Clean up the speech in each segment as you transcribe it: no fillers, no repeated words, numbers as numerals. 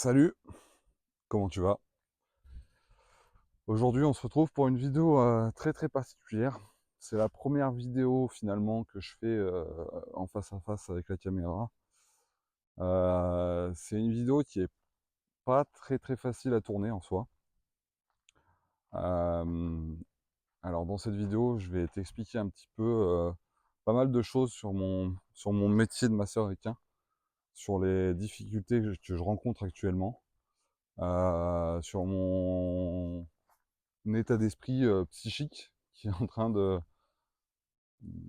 Salut, comment tu vas? Aujourd'hui, on se retrouve pour une vidéo très particulière. C'est la première vidéo finalement que je fais en face à face avec la caméra. C'est une vidéo qui est pas très facile à tourner en soi. Euh, alors dans cette vidéo, je vais t'expliquer un petit peu pas mal de choses sur mon métier de masseur requin, sur les difficultés que je rencontre actuellement, sur mon état d'esprit psychique qui est en train de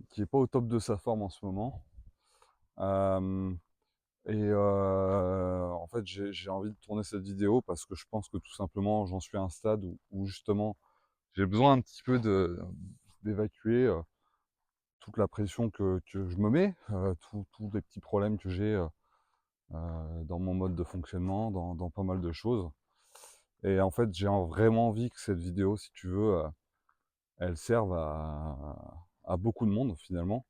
qui est pas au top de sa forme en ce moment. Euh, en fait, j'ai envie de tourner cette vidéo parce que je pense que tout simplement, j'en suis à un stade où justement, j'ai besoin un petit peu d'évacuer toute la pression que je me mets, tous les petits problèmes que j'ai dans mon mode de fonctionnement, dans pas mal de choses. Et en fait, vraiment envie que cette vidéo, si tu veux, elle serve à beaucoup de monde finalement.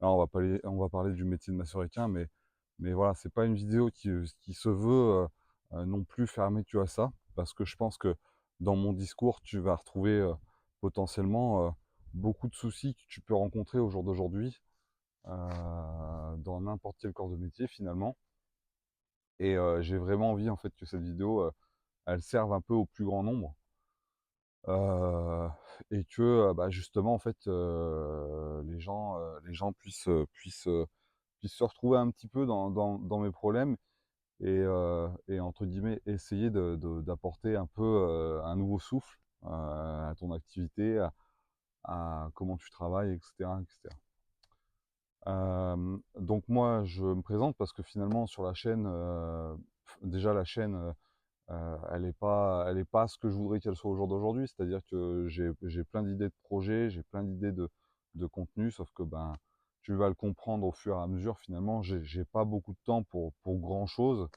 Alors on va parler du métier de maçonniquain, mais voilà, c'est pas une vidéo qui se veut non plus fermée que à ça, parce que je pense que dans mon discours, tu vas retrouver potentiellement beaucoup de soucis que tu peux rencontrer au jour d'aujourd'hui dans n'importe quel corps de métier finalement. Et j'ai vraiment envie en fait que cette vidéo, elle serve un peu au plus grand nombre. Heu et que, bah, justement, en fait, les gens puissent se retrouver un petit peu dans mes problèmes et entre guillemets, essayer d'apporter un peu, un nouveau souffle, à ton activité, à comment tu travailles et cetera et cetera. Donc moi, je me présente parce que finalement sur la chaîne, déjà la chaîne, elle est pas ce que je voudrais qu'elle soit au jour d'aujourd'hui. C'est-à-dire que j'ai plein d'idées de projets, j'ai plein d'idées de contenu, sauf que ben, tu vas le comprendre au fur et à mesure. Finalement, j'ai pas beaucoup de temps pour grand chose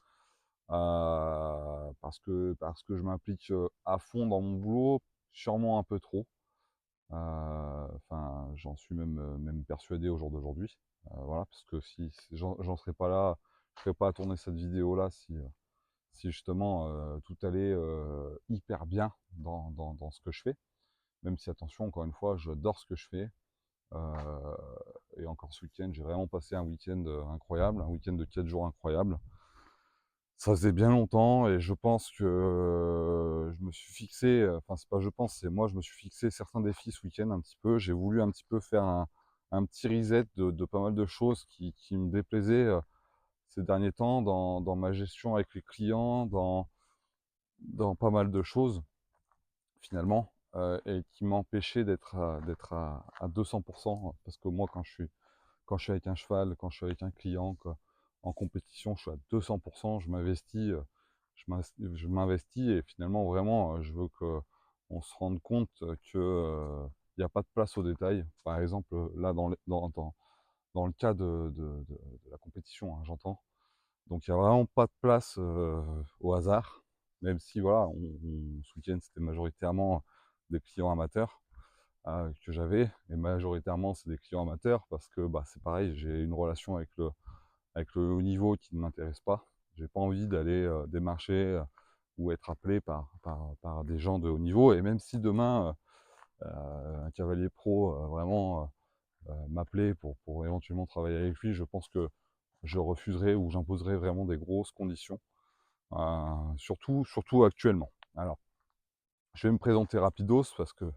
parce que je m'implique à fond dans mon boulot, sûrement un peu trop. Enfin, j'en suis même persuadé au jour d'aujourd'hui. Voilà, parce que si j'en serais pas là, je serais pas à tourner cette vidéo-là si justement tout allait hyper bien dans ce que je fais. Même si, attention, encore une fois, j'adore ce que je fais. Euh, et encore ce week-end, j'ai vraiment passé un week-end incroyable, un week-end de 4 jours incroyable. Ça faisait bien longtemps et je pense que je me suis fixé, enfin c'est pas je pense, c'est moi, je me suis fixé certains défis ce week-end un petit peu. J'ai voulu un petit peu faire un petit reset de pas mal de choses qui me déplaisaient ces derniers temps dans ma gestion avec les clients, dans pas mal de choses finalement, et qui m'empêchait d'être à 200%, parce que moi quand je suis avec un cheval, quand je suis avec un client, quoi, en compétition, je suis à 200%, je m'investis, je m'investis et finalement vraiment je veux que on se rende compte que il n'y a pas de place aux détails. Par exemple, là dans le cas de la compétition, hein, j'entends. Donc il n'y a vraiment pas de place au hasard, même si voilà, ce week-end c'était majoritairement des clients amateurs que j'avais, et majoritairement c'est des clients amateurs parce que bah, c'est pareil, j'ai une relation avec le haut niveau qui ne m'intéresse pas. J'ai pas envie d'aller démarcher ou être appelé par des gens de haut niveau, et même si demain un cavalier pro vraiment m'appelait pour éventuellement travailler avec lui, je pense que je refuserais ou j'imposerais vraiment des grosses conditions, surtout actuellement. Alors, je vais me présenter rapidos parce que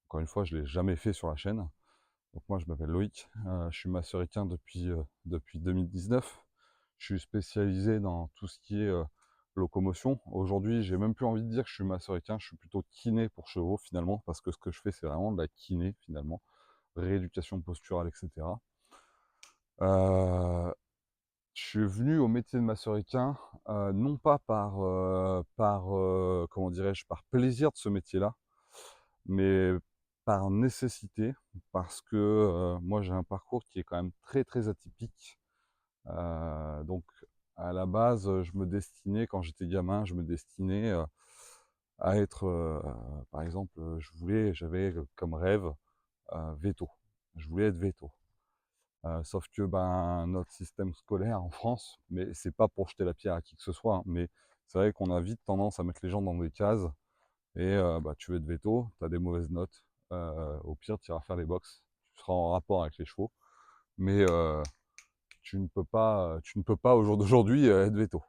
encore une fois, je ne l'ai jamais fait sur la chaîne. Donc moi, je m'appelle Loïc, je suis maçonniquin depuis 2019. Je suis spécialisé dans tout ce qui est locomotion. Aujourd'hui, j'ai même plus envie de dire que je suis maçonniquin, je suis plutôt kiné pour chevaux finalement, parce que ce que je fais, c'est vraiment de la kiné finalement, rééducation posturale, etc. Euh, je suis venu au métier de maçonniquin non pas comment dirais-je, par plaisir de ce métier-là, mais par nécessité, parce que moi j'ai un parcours qui est quand même très atypique. Donc à la base, je me destinais, quand j'étais gamin, je me destinais à être, par exemple, j'avais comme rêve veto. Je voulais être veto. Sauf que ben, notre système scolaire en France, mais c'est pas pour jeter la pierre à qui que ce soit, hein, mais c'est vrai qu'on a vite tendance à mettre les gens dans des cases et bah, tu veux être veto, tu as des mauvaises notes, au pire tu iras faire les box, tu seras en rapport avec les chevaux, mais tu ne peux pas au jour d'aujourd'hui être veto.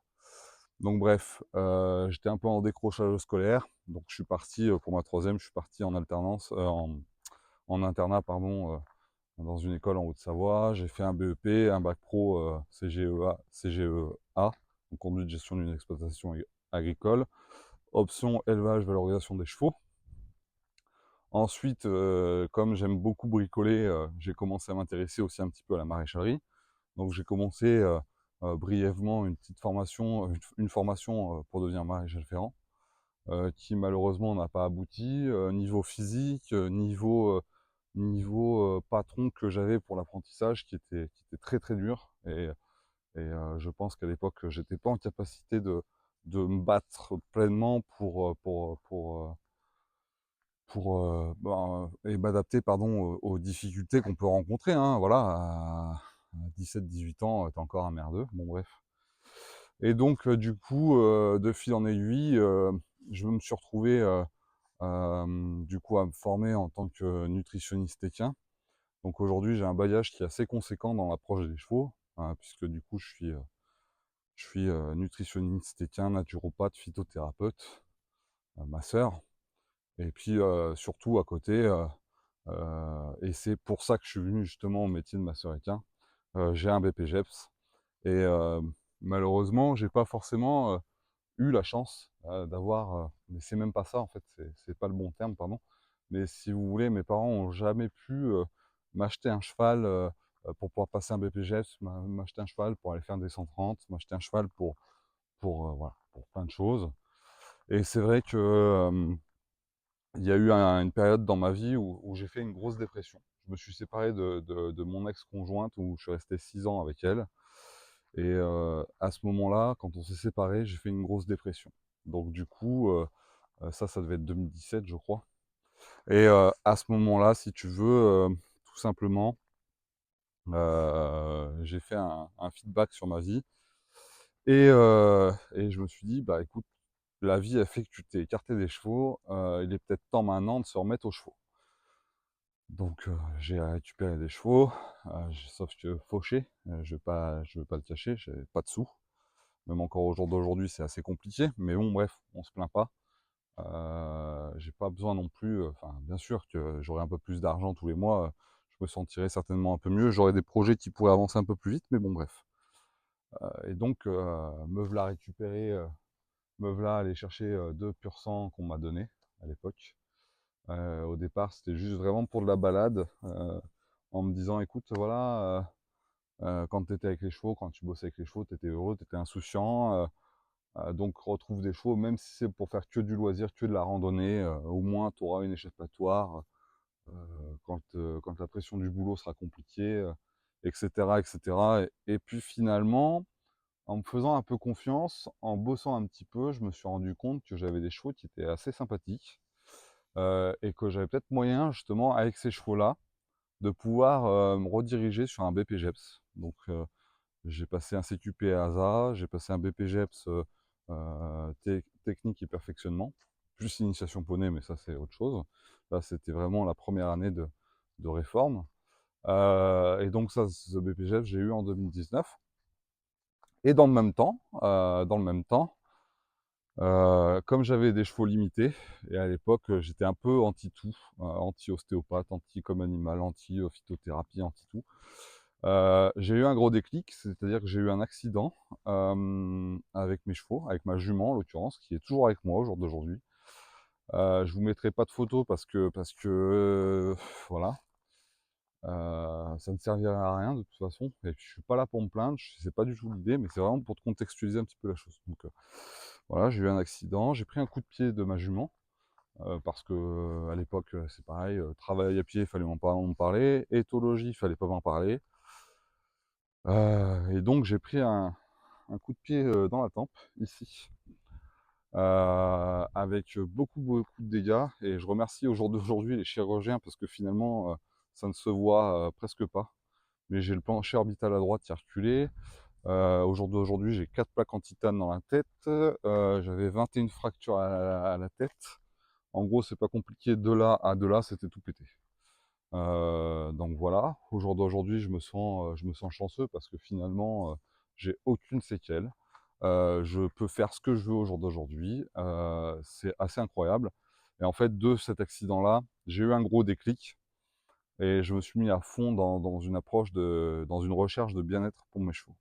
Donc bref, j'étais un peu en décrochage scolaire, donc je suis parti pour ma troisième, je suis parti en alternance, en internat pardon, dans une école en Haute-Savoie. J'ai fait un BEP, un bac pro CGEA, donc conduite de gestion d'une exploitation agricole. Option élevage, valorisation des chevaux. Ensuite, comme j'aime beaucoup bricoler, j'ai commencé à m'intéresser aussi un petit peu à la maraîchalerie. Donc j'ai commencé brièvement une petite formation, une formation pour devenir maréchal ferrant, qui malheureusement n'a pas abouti. Niveau physique, niveau patron que j'avais pour l'apprentissage qui était très très dur. Et je pense qu'à l'époque, j'étais pas en capacité de me battre pleinement et m'adapter pardon, aux difficultés qu'on peut rencontrer. Hein, voilà, à 17-18 ans, t'es encore un merdeux. Bon bref. Et donc du coup, de fil en aiguille, je me suis retrouvé du coup à me former en tant que nutritionniste équin. Donc aujourd'hui, j'ai un bagage qui est assez conséquent dans l'approche des chevaux, hein, puisque du coup, je suis nutritionniste équin, naturopathe, phytothérapeute, masseur. Et puis surtout à côté, et c'est pour ça que je suis venu justement au métier de masseur équin, j'ai un BPGEPS. Et malheureusement, j'ai pas forcément eu la chance d'avoir, mais c'est même pas ça en fait, c'est pas le bon terme, pardon. Mais si vous voulez, mes parents ont jamais pu m'acheter un cheval pour pouvoir passer un BPGEPS, m'acheter un cheval pour aller faire des 130, m'acheter un cheval voilà, pour plein de choses. Et c'est vrai que il y a eu une période dans ma vie où j'ai fait une grosse dépression. Je me suis séparé de mon ex-conjointe où je suis resté 6 ans avec elle. Et à ce moment-là, quand on s'est séparés, j'ai fait une grosse dépression. Donc du coup, ça devait être 2017, je crois. Et à ce moment-là, si tu veux, tout simplement, j'ai fait un feedback sur ma vie. Et je me suis dit, bah écoute, la vie a fait que tu t'es écarté des chevaux, il est peut-être temps maintenant de se remettre aux chevaux. Donc j'ai récupéré des chevaux, sauf que fauché, je vais pas le cacher, j'avais pas de sous. Même encore au jour d'aujourd'hui, c'est assez compliqué, mais bon bref, on se plaint pas. J'ai pas besoin non plus, enfin bien sûr que j'aurai un peu plus d'argent tous les mois, je me sentirais certainement un peu mieux. J'aurais des projets qui pourraient avancer un peu plus vite, mais bon bref. Et donc me voilà récupérer, me voilà aller chercher 2 pur sang qu'on m'a donné à l'époque. Au départ, c'était juste vraiment pour de la balade, en me disant écoute, voilà, quand tu étais avec les chevaux, quand tu bossais avec les chevaux, tu étais heureux, tu étais insouciant. Donc retrouve des chevaux, même si c'est pour faire que du loisir, que de la randonnée, au moins tu auras une échappatoire quand la pression du boulot sera compliquée, etc., etc. Et puis finalement, en me faisant un peu confiance, en bossant un petit peu, je me suis rendu compte que j'avais des chevaux qui étaient assez sympathiques et que j'avais peut-être moyen justement avec ces chevaux-là de pouvoir me rediriger sur un BPGEPS. Donc j'ai passé un CQP ASA, j'ai passé un BPGEPS technique et perfectionnement, plus initiation poney, mais ça c'est autre chose. Là, c'était vraiment la première année de réforme. Et donc ça, ce BPGEPS, j'ai eu en 2019. Et dans le même temps, comme j'avais des chevaux limités, et à l'époque j'étais un peu anti-tout, anti-ostéopathe, anti-comme animal, anti-phytothérapie, anti-tout. J'ai eu un gros déclic, c'est-à-dire que j'ai eu un accident avec mes chevaux, avec ma jument en l'occurrence, qui est toujours avec moi au jour d'aujourd'hui. Je vous mettrai pas de photos parce que voilà, ça ne servirait à rien de toute façon. Et puis je suis pas là pour me plaindre, c'est pas du tout l'idée, mais c'est vraiment pour te contextualiser un petit peu la chose. Donc voilà, j'ai eu un accident, j'ai pris un coup de pied de ma jument. Parce que à l'époque, c'est pareil, travail à pied, il fallait pas en parler, éthologie, il fallait pas m'en parler. Et donc j'ai pris un coup de pied dans la tempe, ici, avec beaucoup, beaucoup de dégâts. Et je remercie au jour d'aujourd'hui les chirurgiens parce que finalement, ça ne se voit presque pas. mais j'ai le plancher orbital à droite qui a reculé. Au jour d'aujourd'hui, j'ai 4 plaques en titane dans la tête. J'avais 21 fractures à la tête. En gros, c'est pas compliqué, de là à de là, c'était tout pété. Donc voilà, au jour d'aujourd'hui, je me sens chanceux parce que finalement, j'ai aucune séquelle. Je peux faire ce que je veux au jour d'aujourd'hui. C'est assez incroyable. Et en fait, de cet accident-là, j'ai eu un gros déclic et je me suis mis à fond dans une approche dans une recherche de bien-être pour mes chevaux.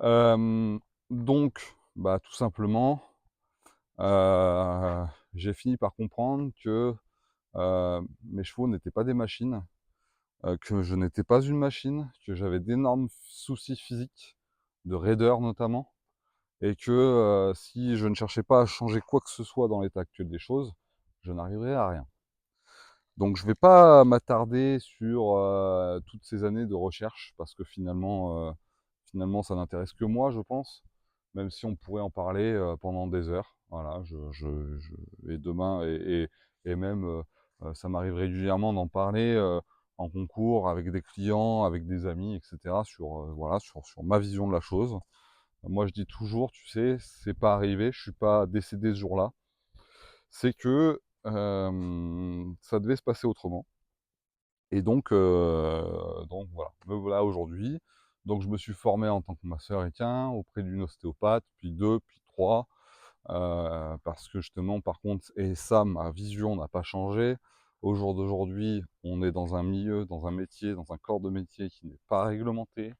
Euh, donc, bah, tout simplement, j'ai fini par comprendre que mes chevaux n'étaient pas des machines, que je n'étais pas une machine, que j'avais d'énormes soucis physiques, de raideur notamment, et que si je ne cherchais pas à changer quoi que ce soit dans l'état actuel des choses, je n'arriverais à rien. Donc je ne vais pas m'attarder sur toutes ces années de recherche, parce que finalement ça n'intéresse que moi, je pense, même si on pourrait en parler pendant des heures. Voilà, et demain, et même ça m'arrive régulièrement d'en parler en concours, avec des clients, avec des amis, etc., voilà, sur ma vision de la chose. Moi, je dis toujours, tu sais, c'est pas arrivé, je suis pas décédé ce jour-là. C'est que ça devait se passer autrement. Et donc voilà, me voilà aujourd'hui. Donc je me suis formé en tant que masseur équin auprès d'une ostéopathe, puis deux, puis trois, parce que justement, par contre, et ça, ma vision n'a pas changé. Au jour d'aujourd'hui, on est dans un milieu, dans un métier, dans un corps de métier qui n'est pas réglementé.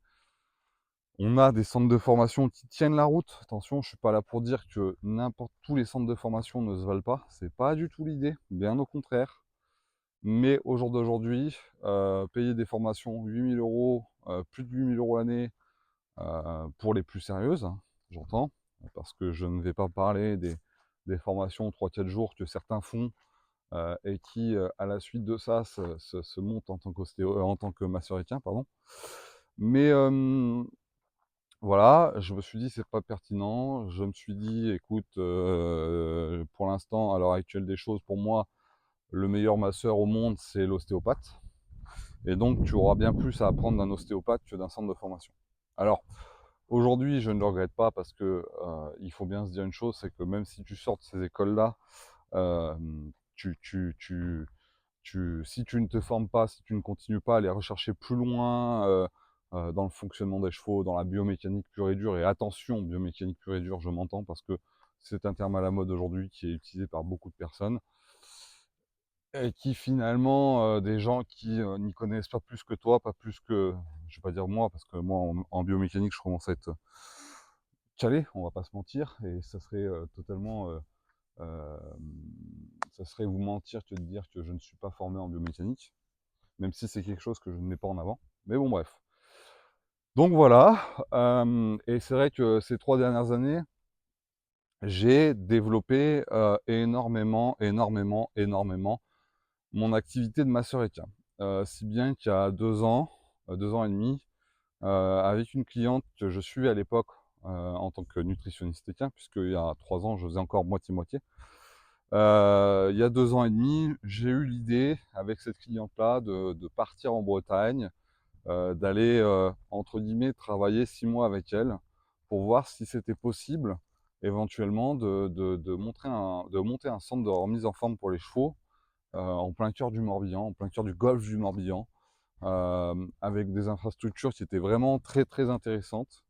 On a des centres de formation qui tiennent la route. Attention, je ne suis pas là pour dire que n'importe tous les centres de formation ne se valent pas. C'est pas du tout l'idée, bien au contraire. Mais au jour d'aujourd'hui, payer des formations 8 000 euros, plus de 8 000 euros l'année, pour les plus sérieuses, hein, j'entends, parce que je ne vais pas parler des formations 3-4 jours que certains font et qui, à la suite de ça, se montent en tant en tant que masseur équin, pardon. Mais voilà, je me suis dit c'est pas pertinent. Je me suis dit, écoute, pour l'instant, à l'heure actuelle des choses, pour moi, le meilleur masseur au monde, c'est l'ostéopathe. Et donc, tu auras bien plus à apprendre d'un ostéopathe que d'un centre de formation. Alors, aujourd'hui, je ne le regrette pas parce que il faut bien se dire une chose, c'est que même si tu sors de ces écoles-là, euh, tu, tu, tu, si tu ne te formes pas, si tu ne continues pas à aller rechercher plus loin dans le fonctionnement des chevaux, dans la biomécanique pure et dure, et attention, biomécanique pure et dure, je m'entends parce que c'est un terme à la mode aujourd'hui qui est utilisé par beaucoup de personnes, et qui finalement, des gens qui n'y connaissent pas plus que toi, pas plus que, je vais pas dire moi, parce que moi en biomécanique, je commence à être calé, on va pas se mentir, et ça serait totalement, euh, ça serait vous mentir que de dire que je ne suis pas formé en biomécanique, même si c'est quelque chose que je ne mets pas en avant. Mais bon, bref. Donc voilà, et c'est vrai que ces 3 dernières années, j'ai développé énormément mon activité de masseur équin. Si bien qu'il y a 2 ans, 2 ans et demi, avec une cliente que je suivais à l'époque en tant que nutritionniste équin, puisqu'il y a 3 ans, je faisais encore moitié-moitié. Il y a 2 ans et demi, j'ai eu l'idée avec cette cliente-là de partir en Bretagne, d'aller, entre guillemets, travailler 6 mois avec elle pour voir si c'était possible éventuellement de monter un centre de remise en forme pour les chevaux en plein cœur du Morbihan, en plein cœur du golfe du Morbihan, avec des infrastructures qui étaient vraiment très très intéressantes,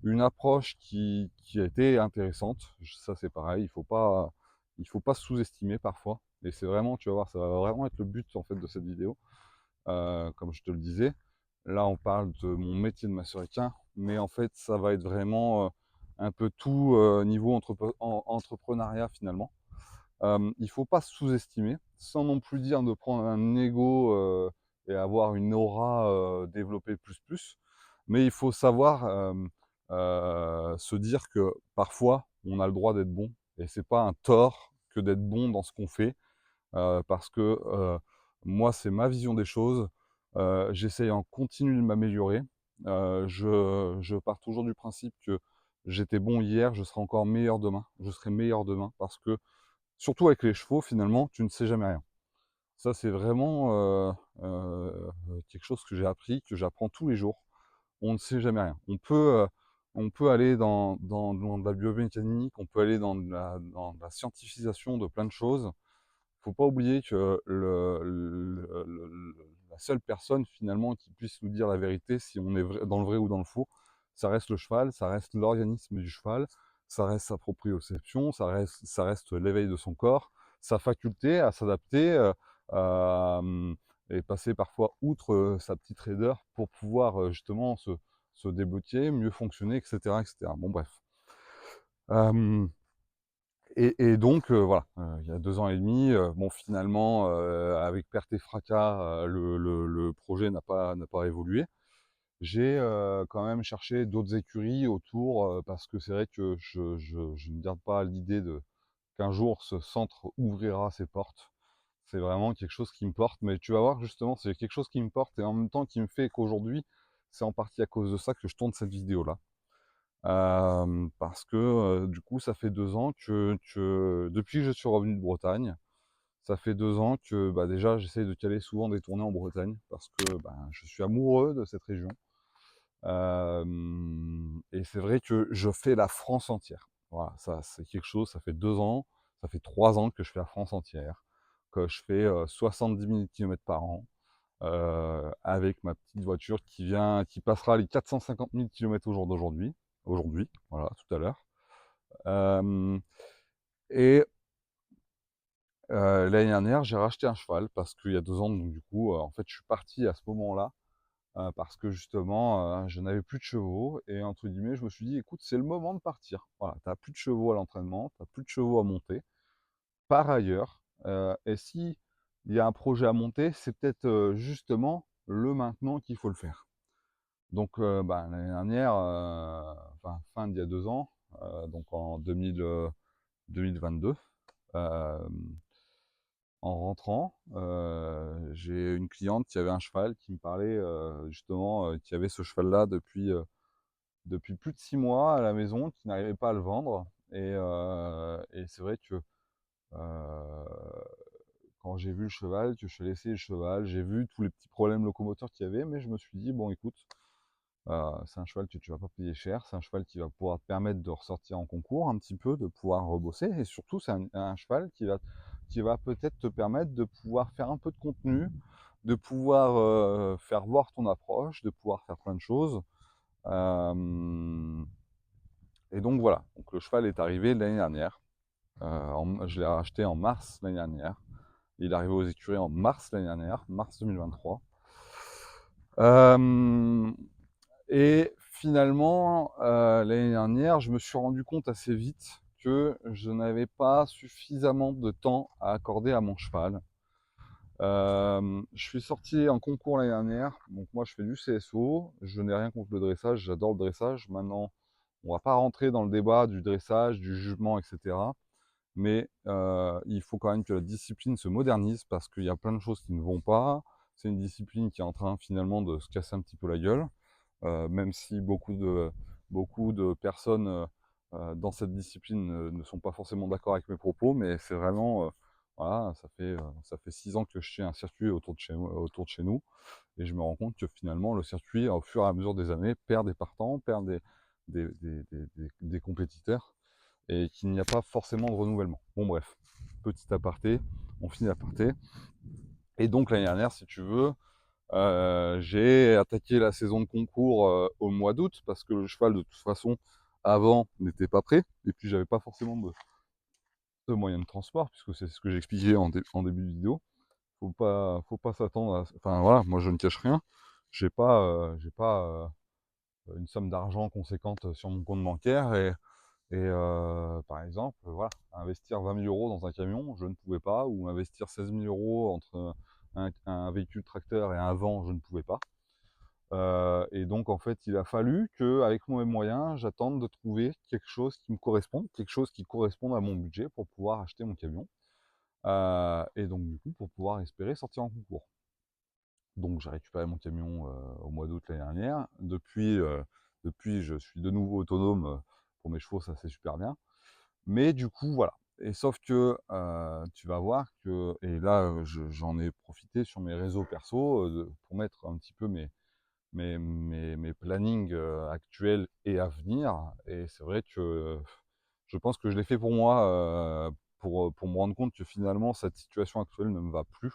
une approche qui a été intéressante. Ça c'est pareil, il faut pas sous-estimer parfois. Et c'est vraiment, tu vas voir, ça va vraiment être le but en fait de cette vidéo. Comme je te le disais, là on parle de mon métier de masseur équin, mais en fait ça va être vraiment un peu tout niveau entrepreneuriat finalement. Il ne faut pas sous-estimer, sans non plus dire de prendre un ego et avoir une aura développée plus plus, mais il faut savoir se dire que parfois on a le droit d'être bon, et c'est pas un tort que d'être bon dans ce qu'on fait, parce que moi c'est ma vision des choses, j'essaye en continu de m'améliorer, je pars toujours du principe que j'étais bon hier, je serai encore meilleur demain, je serai meilleur demain, parce que surtout avec les chevaux, finalement, tu ne sais jamais rien. Ça, c'est vraiment quelque chose que j'ai appris, que j'apprends tous les jours. On ne sait jamais rien. On peut aller dans de la biomécanique, on peut aller dans de la scientifisation de plein de choses. Il ne faut pas oublier que la seule personne finalement qui puisse nous dire la vérité, si on est dans le vrai ou dans le faux, ça reste le cheval, ça reste l'organisme du cheval, ça reste sa proprioception, ça reste l'éveil de son corps, sa faculté à s'adapter et passer parfois outre sa petite raideur pour pouvoir justement se débloquer, mieux fonctionner, etc., etc. Bon, bref. Et donc, voilà, il y a 2 ans et demi, bon finalement, avec perte et fracas, le projet n'a pas évolué. J'ai, quand même cherché d'autres écuries autour, parce que c'est vrai que je ne garde pas l'idée de qu'un jour ce centre ouvrira ses portes. C'est vraiment quelque chose qui me porte, mais tu vas voir justement, c'est quelque chose qui me porte et en même temps qui me fait qu'aujourd'hui, c'est en partie à cause de ça que je tourne cette vidéo-là. Parce que, du coup, ça fait 2 ans que depuis que je suis revenu de Bretagne, ça fait 2 ans que, bah, déjà j'essaye de caler souvent des tournées en Bretagne parce que, ben, je suis amoureux de cette région. Et c'est vrai que je fais la France entière. Voilà, ça c'est quelque chose, ça fait 2 ans, ça fait 3 ans que je fais la France entière, que je fais, 70 000 kilomètres par an, avec ma petite voiture qui passera les 450 000 kilomètres au jour d'aujourd'hui. Aujourd'hui, voilà, tout à l'heure. Hem et l'année dernière, j'ai racheté un cheval parce qu'il y a 2 ans, donc du coup, en fait, je suis parti à ce moment-là, parce que justement, je n'avais plus de chevaux et entre guillemets, je me suis dit: «Écoute, c'est le moment de partir». Voilà, tu as plus de chevaux à l'entraînement, tu as plus de chevaux à monter, pars ailleurs, et si il y a un projet à monter, c'est peut-être, justement le maintenant qu'il faut le faire. Donc, bah, l'année dernière, enfin fin d'il y a 2 ans, donc en 2022, hem, en rentrant, j'ai une cliente qui avait un cheval qui me parlait, justement, qui avait ce cheval-là depuis plus de 6 mois à la maison, qui n'arrivait pas à le vendre et c'est vrai que, quand j'ai vu le cheval, que je suis allé essayer le cheval, j'ai vu tous les petits problèmes locomoteurs qu'il y avait, mais je me suis dit: «Bon écoute, c'est un cheval que tu vas pas payer cher, c'est un cheval qui va pouvoir te permettre de ressortir en concours un petit peu, de pouvoir rebosser et surtout c'est un cheval qui va peut-être te permettre de pouvoir faire un peu de contenu, de pouvoir, faire voir ton approche, de pouvoir faire plein de choses». Hem et donc voilà, donc le cheval est arrivé l'année dernière, je l'ai racheté en mars l'année dernière. Il est arrivé aux écuries en mars l'année dernière, mars 2023. Hem Et finalement, l'année dernière, je me suis rendu compte assez vite que je n'avais pas suffisamment de temps à accorder à mon cheval. Je suis sorti en concours l'année dernière, donc moi je fais du CSO, je n'ai rien contre le dressage, j'adore le dressage. Maintenant, on va pas rentrer dans le débat du dressage, du jugement et cetera, mais il faut quand même que la discipline se modernise parce qu'il y a plein de choses qui ne vont pas. C'est une discipline qui est en train finalement de se casser un petit peu la gueule. Même si beaucoup de personnes dans cette discipline ne sont pas forcément d'accord avec mes propos, mais c'est vraiment, voilà, ça fait 6 ans que je fais un circuit autour de chez nous, et je me rends compte que finalement le circuit, au fur et à mesure des années, perd des partants, perd des compétiteurs, et qu'il n'y a pas forcément de renouvellement. Bon bref, petit aparté, on finit l'aparté. Et donc l'année dernière, si tu veux, j'ai attaqué la saison de concours au mois d'août parce que le cheval, de toute façon, avant, n'était pas prêt. Et puis, j'avais pas forcément de moyens de transport, puisque c'est ce que j'expliquais en début de vidéo. Faut pas s'attendre à. Enfin, voilà, moi, je ne cache rien. J'ai pas une somme d'argent conséquente sur mon compte bancaire. Et par exemple, voilà, investir 20 000 euros dans un camion, je ne pouvais pas, ou investir 16 000 euros entre un véhicule tracteur et un vent, je ne pouvais pas. Et donc en fait, il a fallu qu'avec mes moyens, j'attende de trouver quelque chose qui me corresponde, quelque chose qui corresponde à mon budget pour pouvoir acheter mon camion. Et donc du coup, pour pouvoir espérer sortir en concours. Donc j'ai récupéré mon camion au mois d'août l'année dernière. Depuis, je suis de nouveau autonome pour mes chevaux, ça c'est super bien. Mais du coup, voilà. Et sauf que, tu vas voir que et là, j'en ai profité sur mes réseaux perso, pour mettre un petit peu mes plannings, actuels et à venir et c'est vrai que je pense que je l'ai fait pour moi, pour me rendre compte que finalement cette situation actuelle ne me va plus.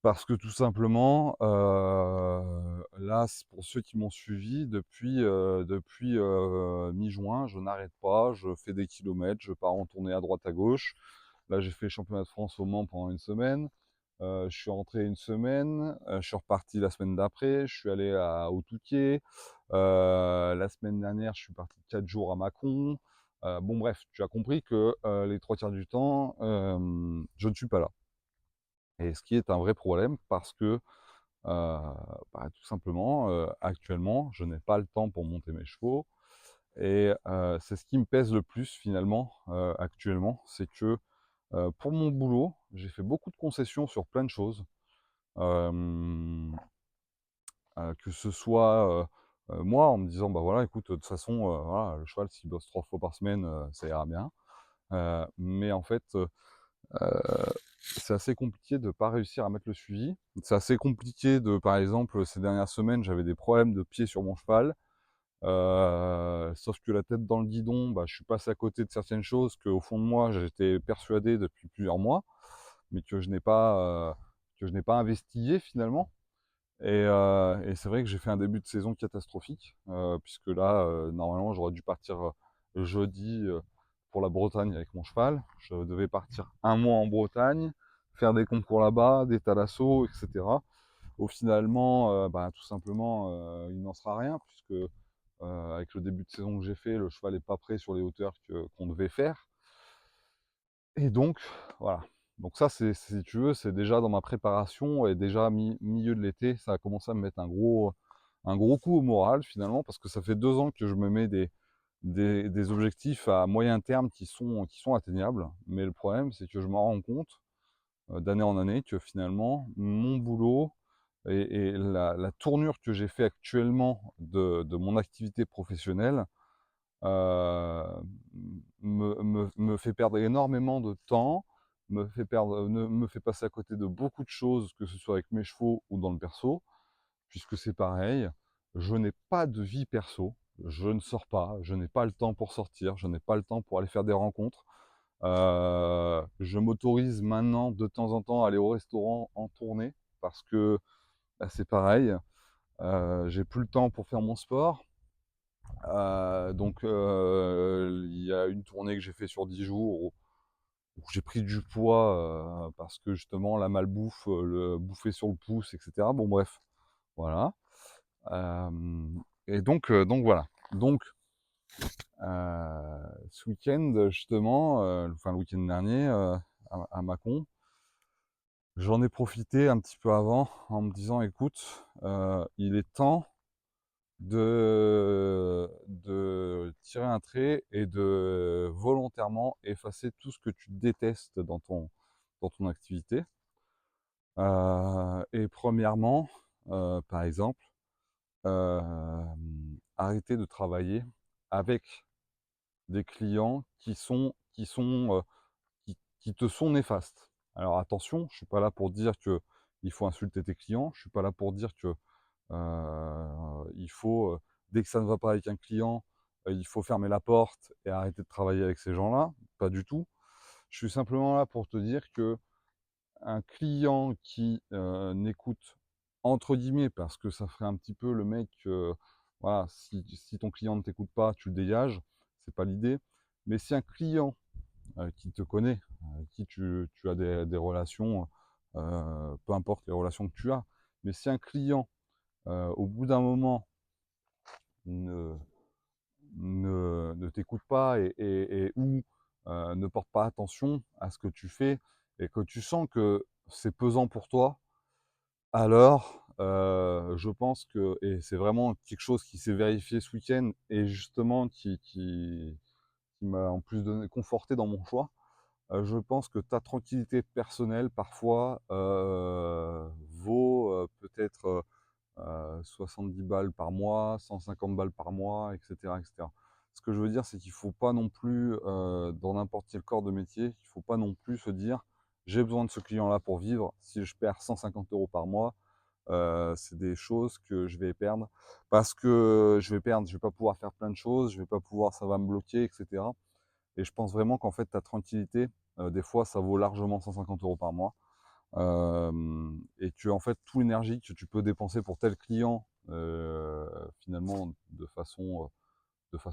Parce que tout simplement, là, pour ceux qui m'ont suivi depuis mi-juin, je n'arrête pas, je fais des kilomètres, je pars en tournée à droite à gauche. Là, j'ai fait le championnat de France au Mans pendant une semaine. Je suis rentré une semaine, je suis reparti la semaine d'après, je suis allé au Touquet. La semaine dernière, je suis parti 4 jours à Mâcon. Bon bref, tu as compris que, les 3 quarts du temps, je ne suis pas là. Et ce qui est un vrai problème parce que, tout simplement, actuellement, je n'ai pas le temps pour monter mes chevaux et c'est ce qui me pèse le plus finalement, actuellement. C'est que, pour mon boulot, j'ai fait beaucoup de concessions sur plein de choses. Hem, que ce soit, moi en me disant: «Bah, voilà écoute, de toute façon, voilà, le cheval s'il bosse 3 fois par semaine, ça ira bien». Mais en fait, c'est assez compliqué de pas réussir à mettre le suivi. C'est assez compliqué de par exemple, ces dernières semaines, j'avais des problèmes de pied sur mon cheval, sauf que la tête dans le guidon, bah, je suis passé à côté de certaines choses qu'au fond de moi, j'étais persuadé depuis plusieurs mois, mais que je n'ai pas investigué finalement et c'est vrai que j'ai fait un début de saison catastrophique, puisque là, normalement, j'aurais dû partir, jeudi, pour la Bretagne avec mon cheval. Je devais partir un mois en Bretagne, faire des concours là-bas, des thalasso et cetera. Au finalement, tout simplement, il n'en sera rien puisque, avec le début de saison que j'ai fait, le cheval est pas prêt sur les hauteurs qu'on devait faire. Et donc, voilà. Donc ça, si tu veux, c'est déjà dans ma préparation et déjà milieu de l'été, ça a commencé à me mettre un gros coup au moral finalement, parce que ça fait 2 ans que je me mets des objectifs à moyen terme qui sont atteignables. Mais le problème, c'est que je me rends compte, d'année en année, que finalement, mon boulot et la tournure que j'ai fait actuellement de mon activité professionnelle, Heu, me fait perdre énormément de temps, me fait passer à côté de beaucoup de choses, que ce soit avec mes chevaux ou dans le perso, puisque c'est pareil, je n'ai pas de vie perso, je ne sors pas, je n'ai pas le temps pour sortir, je n'ai pas le temps pour aller faire des rencontres. Je m'autorise maintenant de temps en temps à aller au restaurant en tournée parce que, c'est pareil, j'ai plus le temps pour faire mon sport. Donc il y a une tournée que j'ai fait sur 10 jours où j'ai pris du poids, parce que justement la malbouffe, le bouffer sur le pouce et cetera. Bon bref, voilà. Hem et donc voilà. Donc ce week-end justement, enfin le week-end dernier, à Mâcon, j'en ai profité un petit peu avant en me disant: «Écoute, il est temps de tirer un trait et de volontairement effacer tout ce que tu détestes dans ton activité. Et premièrement, par exemple, arrêter de travailler avec des clients qui te sont néfastes. Alors attention, je suis pas là pour dire que il faut insulter tes clients, je suis pas là pour dire que il faut, dès que ça ne va pas avec un client, il faut fermer la porte et arrêter de travailler avec ces gens-là, pas du tout. Je suis simplement là pour te dire que un client qui, n'écoute entre guillemets, parce que ça ferait un petit peu le mec, voilà, si ton client ne t'écoute pas, tu le dégages, c'est pas l'idée. Mais si un client, qui te connaît, avec qui tu as des relations, peu importe les relations que tu as, mais si un client, au bout d'un moment ne ne t'écoute pas et ou, ne porte pas attention à ce que tu fais et que tu sens que c'est pesant pour toi, alors, je pense que et c'est vraiment quelque chose qui s'est vérifié ce week-end et justement qui m'a en plus donné conforté dans mon choix, je pense que ta tranquillité personnelle parfois, vaut, peut-être, 70 balles par mois, 150 balles par mois et cetera et cetera. Ce que je veux dire, c'est qu'il ne faut pas non plus, dans n'importe quel corps de métier, il ne faut pas non plus se dire: «J'ai besoin de ce client-là pour vivre. Si je perds 150 € par mois, c'est des choses que je vais perdre parce que je vais pas pouvoir faire plein de choses, je vais pas pouvoir ça va me bloquer et cetera». Et je pense vraiment qu'en fait, ta tranquillité, des fois, ça vaut largement 150 € par mois. Et que en fait, toute l'énergie que tu peux dépenser pour tel client, finalement de façon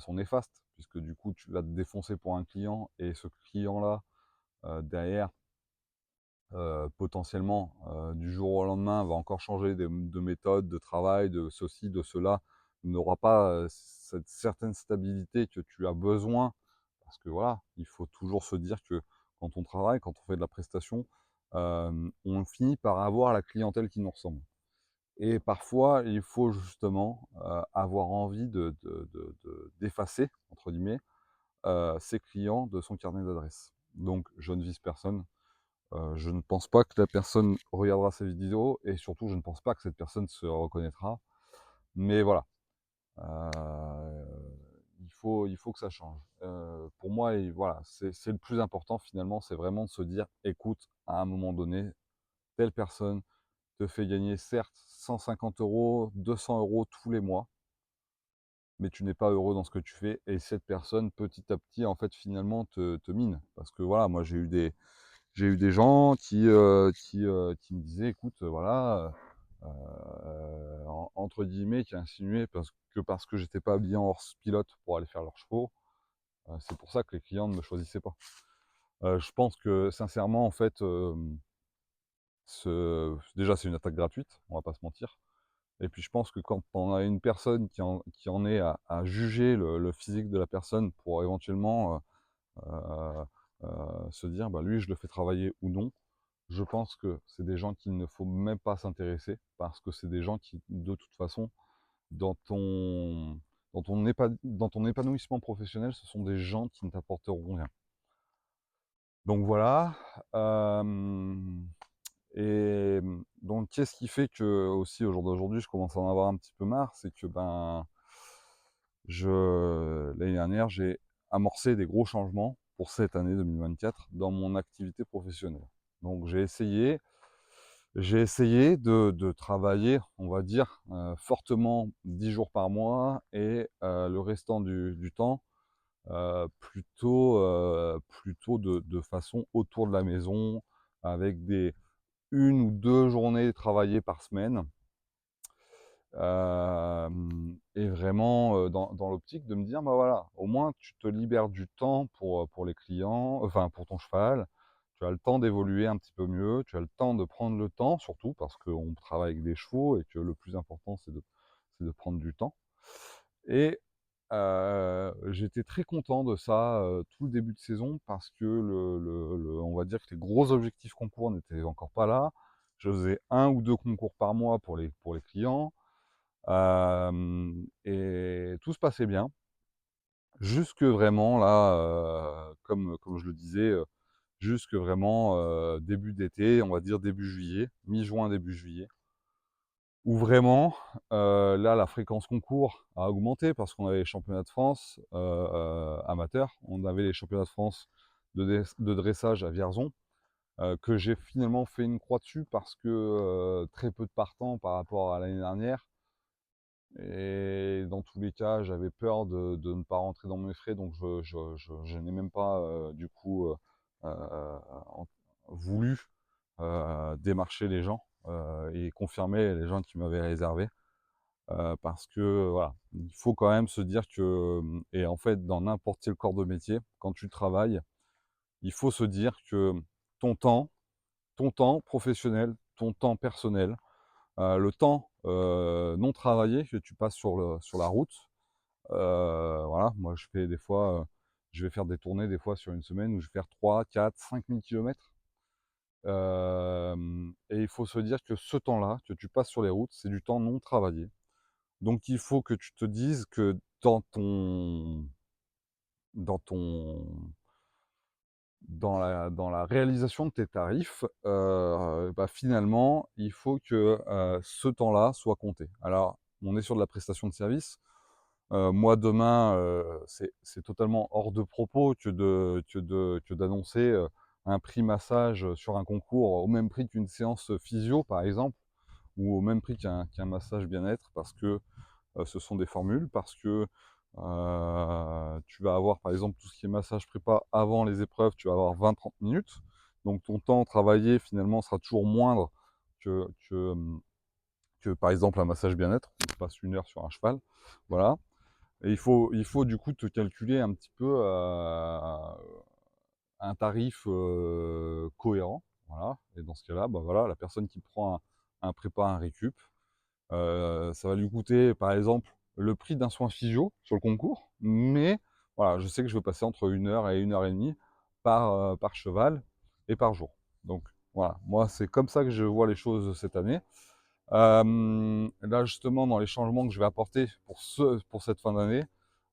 néfaste, puisque du coup, tu vas te défoncer pour un client et ce client-là, derrière, potentiellement, du jour au lendemain, va encore changer de méthode, de travail, de ceci, de cela, n'aura pas, cette certaine stabilité que tu as besoin. Parce que voilà, il faut toujours se dire que quand on travaille, quand on fait de la prestation, on finit par avoir la clientèle qui nous ressemble. Et parfois, il faut justement, avoir envie «d'effacer» entre guillemets, ses clients de son carnet d'adresses. Donc je ne vise personne, je ne pense pas que la personne regardera ces vidéos et surtout je ne pense pas que cette personne se reconnaîtra. Mais voilà, il faut que ça change. Pour moi et voilà, c'est le plus important finalement, c'est vraiment de se dire: «Écoute, à un moment donné, telle personne te fait gagner certes 150 €, 200 € tous les mois, mais tu n'es pas heureux dans ce que tu fais et cette personne petit à petit en fait finalement te mine». Parce que voilà, moi j'ai eu des gens qui me disaient: «Écoute, voilà, entre guillemets, qui insinuaient parce que j'étais pas habillé en horse pilote pour aller faire leurs chevaux, c'est pour ça que les clients ne me choisissaient pas». Je pense que sincèrement, en fait, déjà c'est une attaque gratuite, on va pas se mentir. Et puis je pense que quand on a une personne qui en est à juger le physique de la personne pour éventuellement, se dire: «Bah, lui, je le fais travailler ou non». Je pense que c'est des gens qu'il ne faut même pas s'intéresser parce que c'est des gens qui, de toute façon, dans ton dans ton épanouissement professionnel, ce sont des gens qui ne t'apporteront rien. Donc voilà, hem et donc qu'est-ce qui fait que aussi au jour d'aujourd'hui, je commence à en avoir un petit peu marre? C'est que, ben, l'année dernière, j'ai amorcé des gros changements pour cette année 2024 dans mon activité professionnelle. Donc j'ai essayé de travailler, on va dire, fortement 10 jours par mois et le restant du temps, plutôt de façon autour de la maison avec des 1 ou 2 journées travaillées par semaine. Et vraiment, dans l'optique de me dire: «Bah, voilà, au moins tu te libères du temps pour les clients, enfin pour ton cheval. Tu as le temps d'évoluer un petit peu mieux, tu as le temps de prendre le temps surtout parce qu'on travaille avec des chevaux et que le plus important c'est de prendre du temps». Et j'étais très content de ça, tout le début de saison parce que on va dire que les gros objectifs concours n'étaient encore pas là. Je faisais un ou 2 concours par mois pour les clients. Et tout se passait bien, jusque vraiment là, comme je le disais, jusque vraiment, début d'été, on va dire début juillet, mi-juin, début juillet, où vraiment, là, la fréquence concours a augmenté parce qu'on avait les championnats de France, amateurs. On avait les championnats de France de dressage à Vierzon, que j'ai finalement fait une croix dessus parce que, très peu de partants par rapport à l'année dernière. Et dans tous les cas, j'avais peur de ne pas rentrer dans mes frais, donc je n'ai même pas, du coup, en voulu, démarcher les gens, et confirmer les gens qui m'avaient réservé. Parce que, voilà, il faut quand même se dire que, et en fait, dans n'importe quel corps de métier, quand tu travailles, il faut se dire que ton temps ton temps professionnel, ton temps personnel, le temps, non travaillé que tu passes sur la route, voilà, moi je fais des fois, je vais faire des tournées des fois sur une semaine où je vais faire 3, 4, 5 000 kilomètres. Et il faut se dire que ce temps-là que tu passes sur les routes, c'est du temps non travaillé. Donc il faut que tu te dises que dans ton dans la réalisation de tes tarifs, bah, finalement, il faut que, ce temps-là soit compté. Alors, on est sur de la prestation de service, Moi demain, c'est totalement hors de propos que d'annoncer, un prix massage, sur un concours au même prix qu'une séance physio par exemple, ou au même prix qu'un massage bien-être parce que, ce sont des formules, parce que, tu vas avoir par exemple tout ce qui est massage prépa avant les épreuves, tu vas avoir 20-30 minutes. Donc ton temps travaillé finalement sera toujours moindre que par exemple un massage bien-être, où tu passes 1 heure sur un cheval, voilà. Et il faut du coup te calculer un petit peu, un tarif, cohérent, voilà. Et dans ce cas-là, bah, voilà, la personne qui prend un prépa, un récup, ça va lui coûter, par exemple, le prix d'un soin physio sur le concours, mais voilà, je sais que je vais passer entre 1 heure et 1 heure et demie par cheval et par jour. Donc voilà, moi, c'est comme ça que je vois les choses cette année. Là, justement, dans les changements que je vais apporter pour cette fin d'année,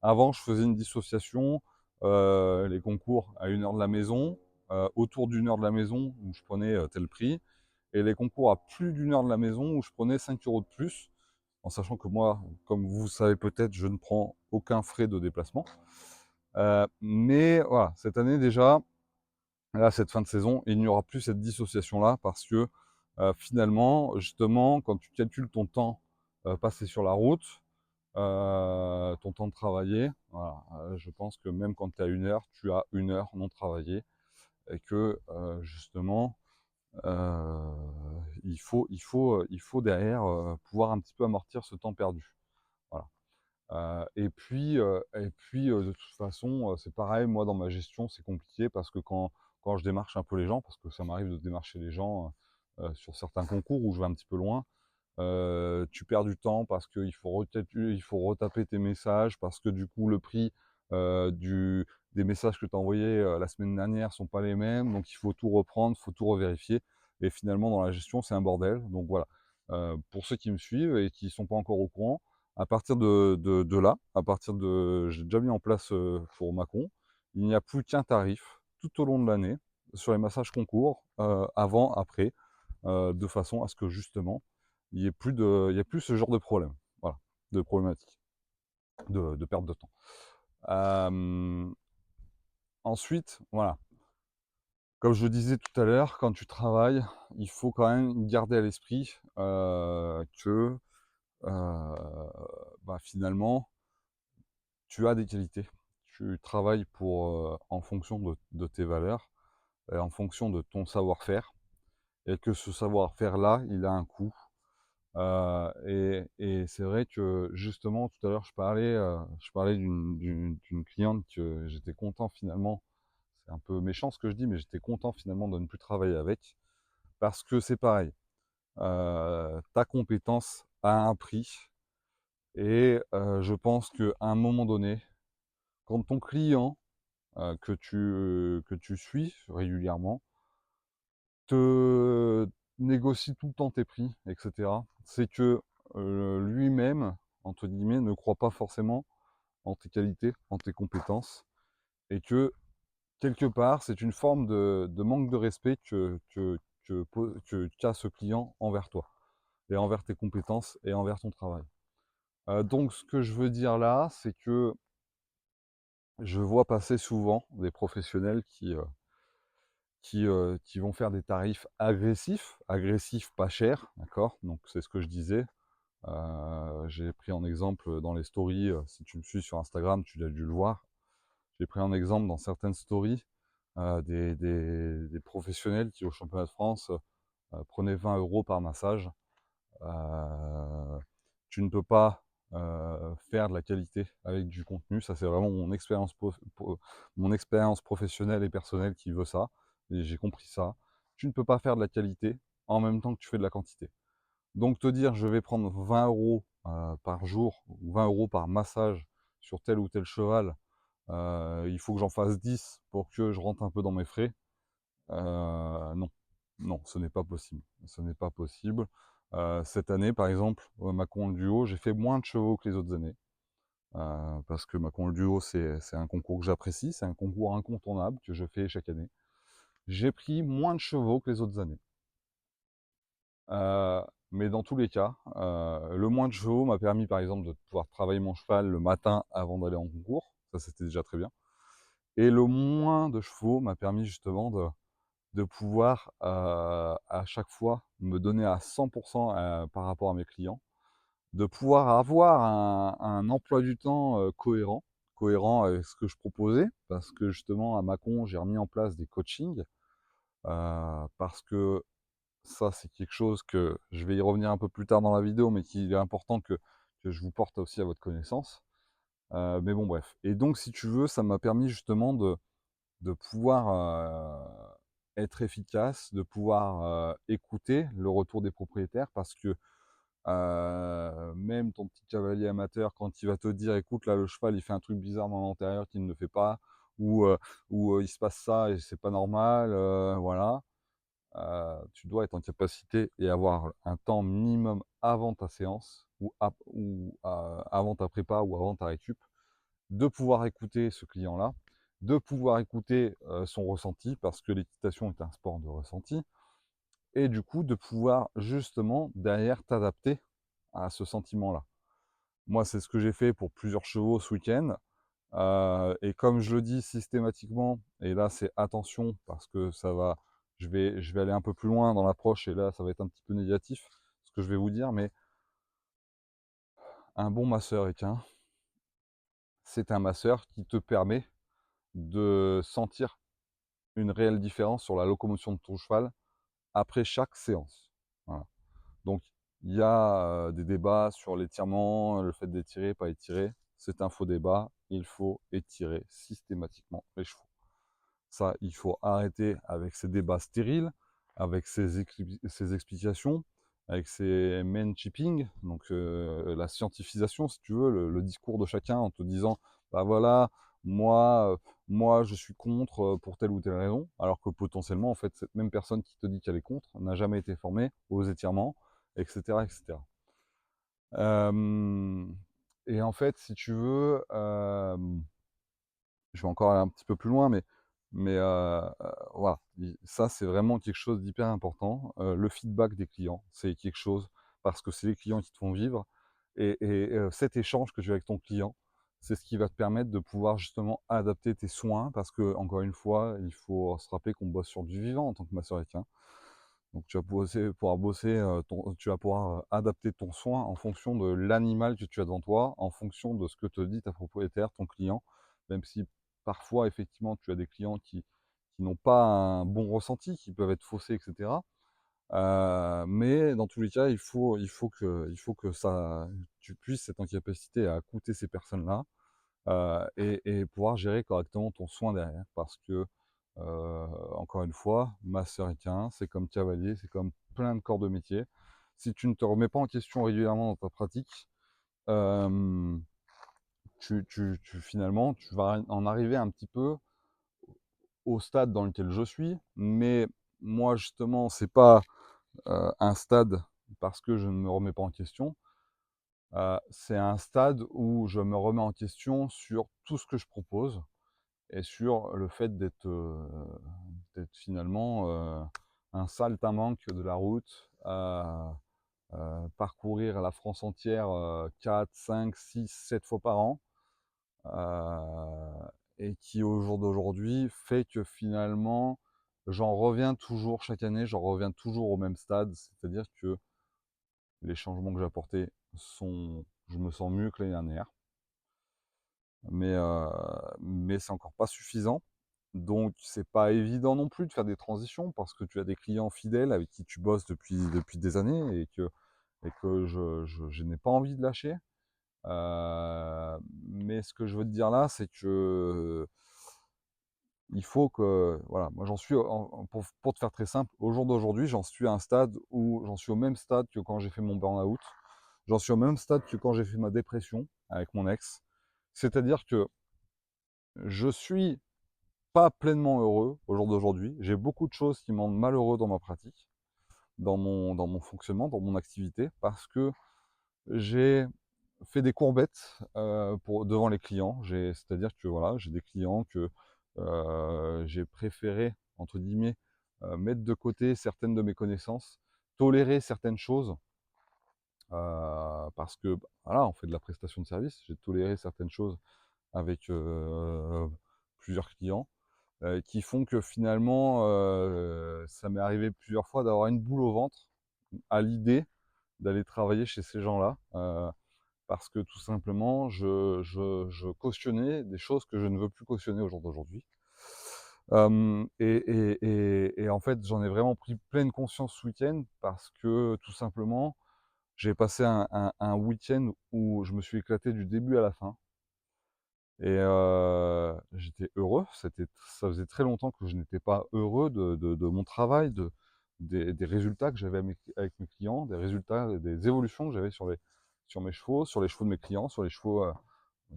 avant, je faisais une dissociation, les concours à 1 heure de la maison, autour d'1 heure de la maison, où je prenais tel prix, et les concours à plus d'1 heure de la maison, où je prenais 5 euros de plus, en sachant que moi, comme vous savez peut-être, je ne prends aucun frais de déplacement. Mais voilà, cette année déjà, là, cette fin de saison, il n'y aura plus cette dissociation-là parce que finalement, justement, quand tu calcules ton temps passé sur la route, ton temps de travailler, voilà, je pense que même quand tu es à 1 heure, tu as 1 heure non travaillée et que justement, euh, il faut derrière pouvoir un petit peu amortir ce temps perdu. Voilà. De toute façon, c'est pareil, moi dans ma gestion, c'est compliqué parce que quand je démarche un peu les gens, parce que ça m'arrive de démarcher les gens sur certains concours où je vais un petit peu loin, tu perds du temps parce qu'il faut retaper tes messages, parce que du coup le prix des messages que tu as envoyés la semaine dernière sont pas les mêmes, donc il faut tout reprendre, il faut tout revérifier. Et finalement, dans la gestion, c'est un bordel. Donc voilà. Pour ceux qui me suivent et qui ne sont pas encore au courant, à partir de là, j'ai déjà mis en place pour Macon, il n'y a plus qu'un tarif tout au long de l'année sur les massages concours, avant, après, de façon à ce que justement, il y ait plus ce genre de problème, voilà, de problématique, de perte de temps. Euh, Ensuite, voilà, comme je le disais tout à l'heure, quand tu travailles, il faut quand même garder à l'esprit que bah, finalement, tu as des qualités. Tu travailles en fonction de tes valeurs, et en fonction de ton savoir-faire, et que ce savoir-faire-là, il a un coût. Et c'est vrai que justement, tout à l'heure, je parlais d'une cliente que j'étais content finalement. C'est un peu méchant ce que je dis, mais j'étais content finalement de ne plus travailler avec. Parce que c'est pareil, ta compétence a un prix. Et je pense qu'à un moment donné, quand ton client que tu suis régulièrement te négocie tout le temps tes prix, etc., c'est que lui-même, entre guillemets, ne croit pas forcément en tes qualités, en tes compétences, et que quelque part, c'est une forme de manque de respect qu'a ce client envers toi, et envers tes compétences, et envers ton travail. Donc, ce que je veux dire là, c'est que je vois passer souvent des professionnels qui vont faire des tarifs agressifs pas chers, d'accord? Donc c'est ce que je disais. J'ai pris en exemple dans les stories, si tu me suis sur Instagram, tu l'as dû le voir. J'ai pris en exemple dans certaines stories des professionnels qui, au championnat de France, prenaient 20 euros par massage. Euh, Tu ne peux pas faire de la qualité avec du contenu. Ça, c'est vraiment mon expérience professionnelle et personnelle qui veut ça. Et j'ai compris ça. Tu ne peux pas faire de la qualité en même temps que tu fais de la quantité. Donc te dire je vais prendre 20 euros par jour ou 20 euros par massage sur tel ou tel cheval, il faut que j'en fasse 10 pour que je rentre un peu dans mes frais. Non, non, ce n'est pas possible. Ce n'est pas possible. Cette année, par exemple, Macon le duo, j'ai fait moins de chevaux que les autres années. Parce que Macon le duo, c'est un concours que j'apprécie, c'est un concours incontournable que je fais chaque année. J'ai pris moins de chevaux que les autres années. Mais dans tous les cas, le moins de chevaux m'a permis, par exemple, de pouvoir travailler mon cheval le matin avant d'aller en concours. Ça, c'était déjà très bien. Et le moins de chevaux m'a permis justement de pouvoir, à chaque fois, me donner à 100 par rapport à mes clients, de pouvoir avoir un emploi du temps, cohérent avec ce que je proposais. Parce que justement, à Mâcon, j'ai remis en place des coachings, parce que ça, c'est quelque chose que je vais y revenir un peu plus tard dans la vidéo, mais qu'il est important que je vous porte aussi à votre connaissance. Mais bon, bref. Et donc, si tu veux, ça m'a permis justement de pouvoir être efficace, de pouvoir écouter le retour des propriétaires, parce que même ton petit cavalier amateur, quand il va te dire, écoute, là, le cheval, il fait un truc bizarre dans l'antérieur qu'il ne fait pas, ou, il se passe ça et c'est pas normal, voilà. Tu dois être en capacité et avoir un temps minimum avant ta séance ou avant ta prépa ou avant ta récup, de pouvoir écouter ce client-là, de pouvoir écouter son ressenti, parce que l'équitation est un sport de ressenti, et du coup de pouvoir justement derrière t'adapter à ce sentiment-là. Moi, c'est ce que j'ai fait pour plusieurs chevaux ce week-end. Et comme je le dis systématiquement, et là c'est attention parce que je vais aller un peu plus loin dans l'approche, et là ça va être un petit peu négatif ce que je vais vous dire, mais un bon masseur équin, c'est un masseur qui te permet de sentir une réelle différence sur la locomotion de ton cheval après chaque séance. Voilà. Donc il y a des débats sur l'étirement, le fait d'étirer, pas étirer. C'est un faux débat. Il faut étirer systématiquement les chevaux. Ça, il faut arrêter avec ces débats stériles, avec ces explications, avec ces main chipping, donc la scientifisation, si tu veux, le discours de chacun en te disant, bah voilà, moi, moi je suis contre pour telle ou telle raison, alors que potentiellement, en fait, cette même personne qui te dit qu'elle est contre n'a jamais été formée aux étirements, etc., etc. Euh, et en fait, si tu veux, je vais encore aller un petit peu plus loin, mais voilà, ça c'est vraiment quelque chose d'hyper important. Le feedback des clients, c'est quelque chose, parce que c'est les clients qui te font vivre, et cet échange que tu as avec ton client, c'est ce qui va te permettre de pouvoir justement adapter tes soins, parce que encore une fois, il faut se rappeler qu'on bosse sur du vivant en tant que masseur équin. Donc tu vas pouvoir bosser, tu vas pouvoir adapter ton soin en fonction de l'animal que tu as devant toi, en fonction de ce que te dit ta propriétaire, ton client, même si parfois effectivement tu as des clients qui n'ont pas un bon ressenti, qui peuvent être faussés, etc. Mais dans tous les cas, il faut que tu puisses être en capacité à écouter ces personnes-là, et pouvoir gérer correctement ton soin derrière. Parce que, encore une fois, masseur équin, c'est comme cavalier, c'est comme plein de corps de métier. Si tu ne te remets pas en question régulièrement dans ta pratique, euh, finalement, tu vas en arriver un petit peu au stade dans lequel je suis. Mais moi, justement, c'est pas un stade parce que je ne me remets pas en question. C'est un stade où je me remets en question sur tout ce que je propose, et sur le fait d'être finalement un saltimbanque de la route, à parcourir la France entière 4, 5, 6, 7 fois par an, et qui au jour d'aujourd'hui fait que finalement j'en reviens toujours chaque année, j'en reviens toujours au même stade, c'est-à-dire que les changements que j'ai apportés sont, je me sens mieux que l'année dernière, mais c'est encore pas suffisant. Donc c'est pas évident non plus de faire des transitions, parce que tu as des clients fidèles avec qui tu bosses depuis des années, et que je n'ai pas envie de lâcher. Mais ce que je veux te dire là, c'est que il faut que, voilà, moi j'en suis, pour te faire très simple, au jour d'aujourd'hui, j'en suis à un stade où j'en suis au même stade que quand j'ai fait mon burn-out, j'en suis au même stade que quand j'ai fait ma dépression avec mon ex. C'est-à-dire que je suis pas pleinement heureux au jour d'aujourd'hui. J'ai beaucoup de choses qui me rendent malheureux dans ma pratique, dans mon fonctionnement, dans mon activité, parce que j'ai fait des courbettes devant les clients. C'est-à-dire que voilà, j'ai des clients que j'ai préféré, entre guillemets, mettre de côté certaines de mes connaissances, tolérer certaines choses, parce que, bah, voilà, on fait de la prestation de service. J'ai toléré certaines choses avec plusieurs clients qui font que finalement, ça m'est arrivé plusieurs fois d'avoir une boule au ventre à l'idée d'aller travailler chez ces gens-là, parce que tout simplement, je cautionnais des choses que je ne veux plus cautionner au jour d'aujourd'hui. Et en fait, j'en ai vraiment pris pleine conscience ce week-end parce que tout simplement, j'ai passé un week-end où je me suis éclaté du début à la fin. Et j'étais heureux. Ça faisait très longtemps que je n'étais pas heureux de mon travail, des résultats que j'avais avec mes clients, des résultats, des évolutions que j'avais sur mes chevaux, sur les chevaux de mes clients, sur les chevaux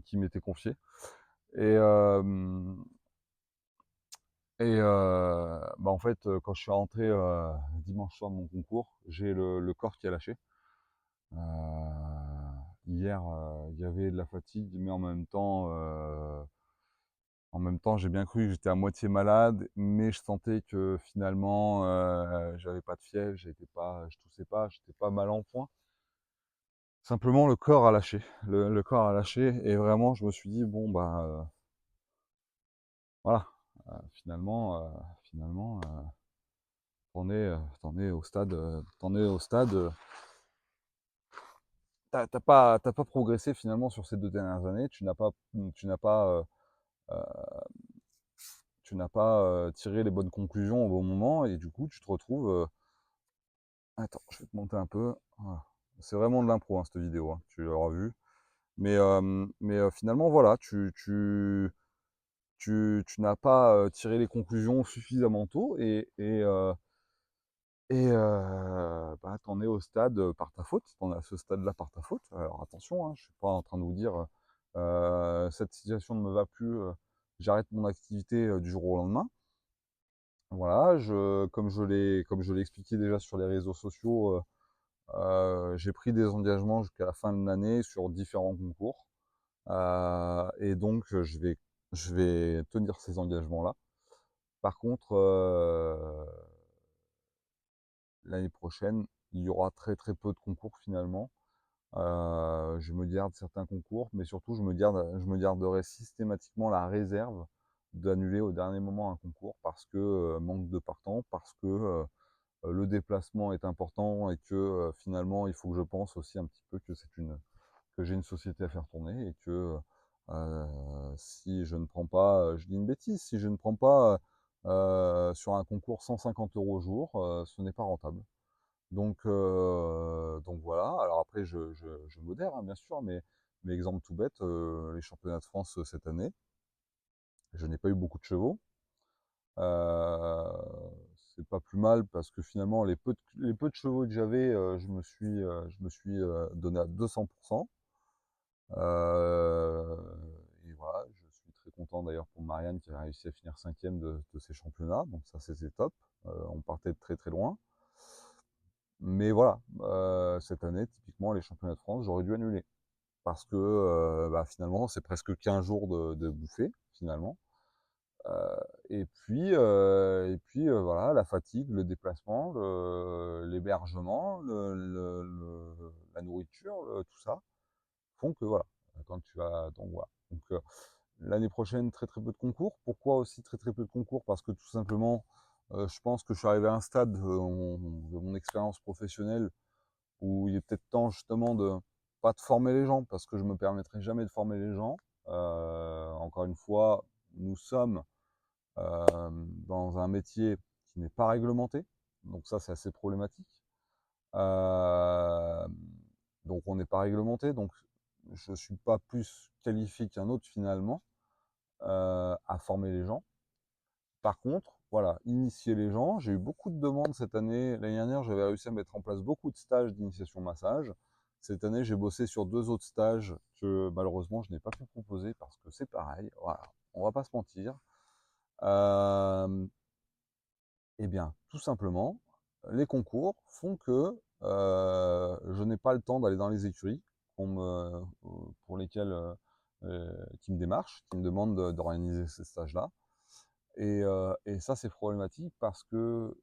qui m'étaient confiés. Et, bah, en fait, quand je suis rentré dimanche soir de mon concours, j'ai le corps qui a lâché. Euh, Hier, il y avait de la fatigue, mais en même temps, j'ai bien cru que j'étais à moitié malade, mais je sentais que finalement, j'avais pas de fièvre, je toussais pas, j'étais pas mal en point. Simplement, le corps a lâché. Le corps a lâché, et vraiment, je me suis dit bon bah voilà, finalement, t'en es au stade, t'as pas progressé finalement sur ces 2 dernières années. Tu n'as pas, euh, tiré les bonnes conclusions au bon moment, et du coup, tu te retrouves. Attends, je vais te monter un peu. Voilà. C'est vraiment de l'impro, hein, cette vidéo, hein, tu l'auras vu. Mais finalement, voilà, tu n'as pas tiré les conclusions suffisamment tôt, bah, t'en es au stade par ta faute. T'en es à ce stade-là par ta faute. Alors attention, hein, je suis pas en train de vous dire cette situation ne me va plus, j'arrête mon activité du jour au lendemain. Voilà, comme je l'ai expliqué déjà sur les réseaux sociaux, j'ai pris des engagements jusqu'à la fin de l'année sur différents concours. Et donc, je vais tenir ces engagements-là. Par contre, l'année prochaine, il y aura très très peu de concours finalement. Je me garde certains concours, mais surtout, je me garderai systématiquement la réserve d'annuler au dernier moment un concours parce que manque de partants, parce que le déplacement est important, et que finalement, il faut que je pense aussi un petit peu que j'ai une société à faire tourner, et que si je ne prends pas, je dis une bêtise, si je ne prends pas sur un concours 150 € au jour, ce n'est pas rentable. Donc voilà. Alors après, je modère, hein, bien sûr, mais exemple tout bête, les championnats de France cette année, je n'ai pas eu beaucoup de chevaux. Euh, c'est pas plus mal parce que finalement, les peu de chevaux que j'avais, je me suis donné à 200%. Euh, et voilà, je suis très content d'ailleurs pour Marianne qui a réussi à finir 5e de ces championnats. Donc ça, c'est top. On partait de très très loin. Mais voilà, cette année, typiquement, les championnats de France, j'aurais dû annuler. Parce que bah, finalement, c'est presque 15 jours de bouffée, finalement. Euh, voilà, la fatigue, le déplacement, l'hébergement, la nourriture, tout ça, font que voilà, quand tu as. Donc voilà. Donc l'année prochaine, très très peu de concours. Pourquoi aussi très très peu de concours? Parce que tout simplement, je pense que je suis arrivé à un stade de mon expérience professionnelle où il est peut-être temps justement de pas de former les gens, parce que je me permettrai jamais de former les gens. Encore une fois, nous sommes dans un métier qui n'est pas réglementé, donc ça c'est assez problématique. Euh, donc on n'est pas réglementé, donc je ne suis pas plus qualifié qu'un autre finalement à former les gens. Par contre, voilà, initier les gens. J'ai eu beaucoup de demandes cette année. L'année dernière, j'avais réussi à mettre en place beaucoup de stages d'initiation massage. Cette année, j'ai bossé sur 2 autres stages que malheureusement, je n'ai pas pu proposer parce que c'est pareil. Voilà, on va pas se mentir. Euh, eh bien, tout simplement, les concours font que je n'ai pas le temps d'aller dans les écuries pour lesquelles qui me démarchent, qui me demandent d'organiser ces stages-là. Et ça, c'est problématique parce que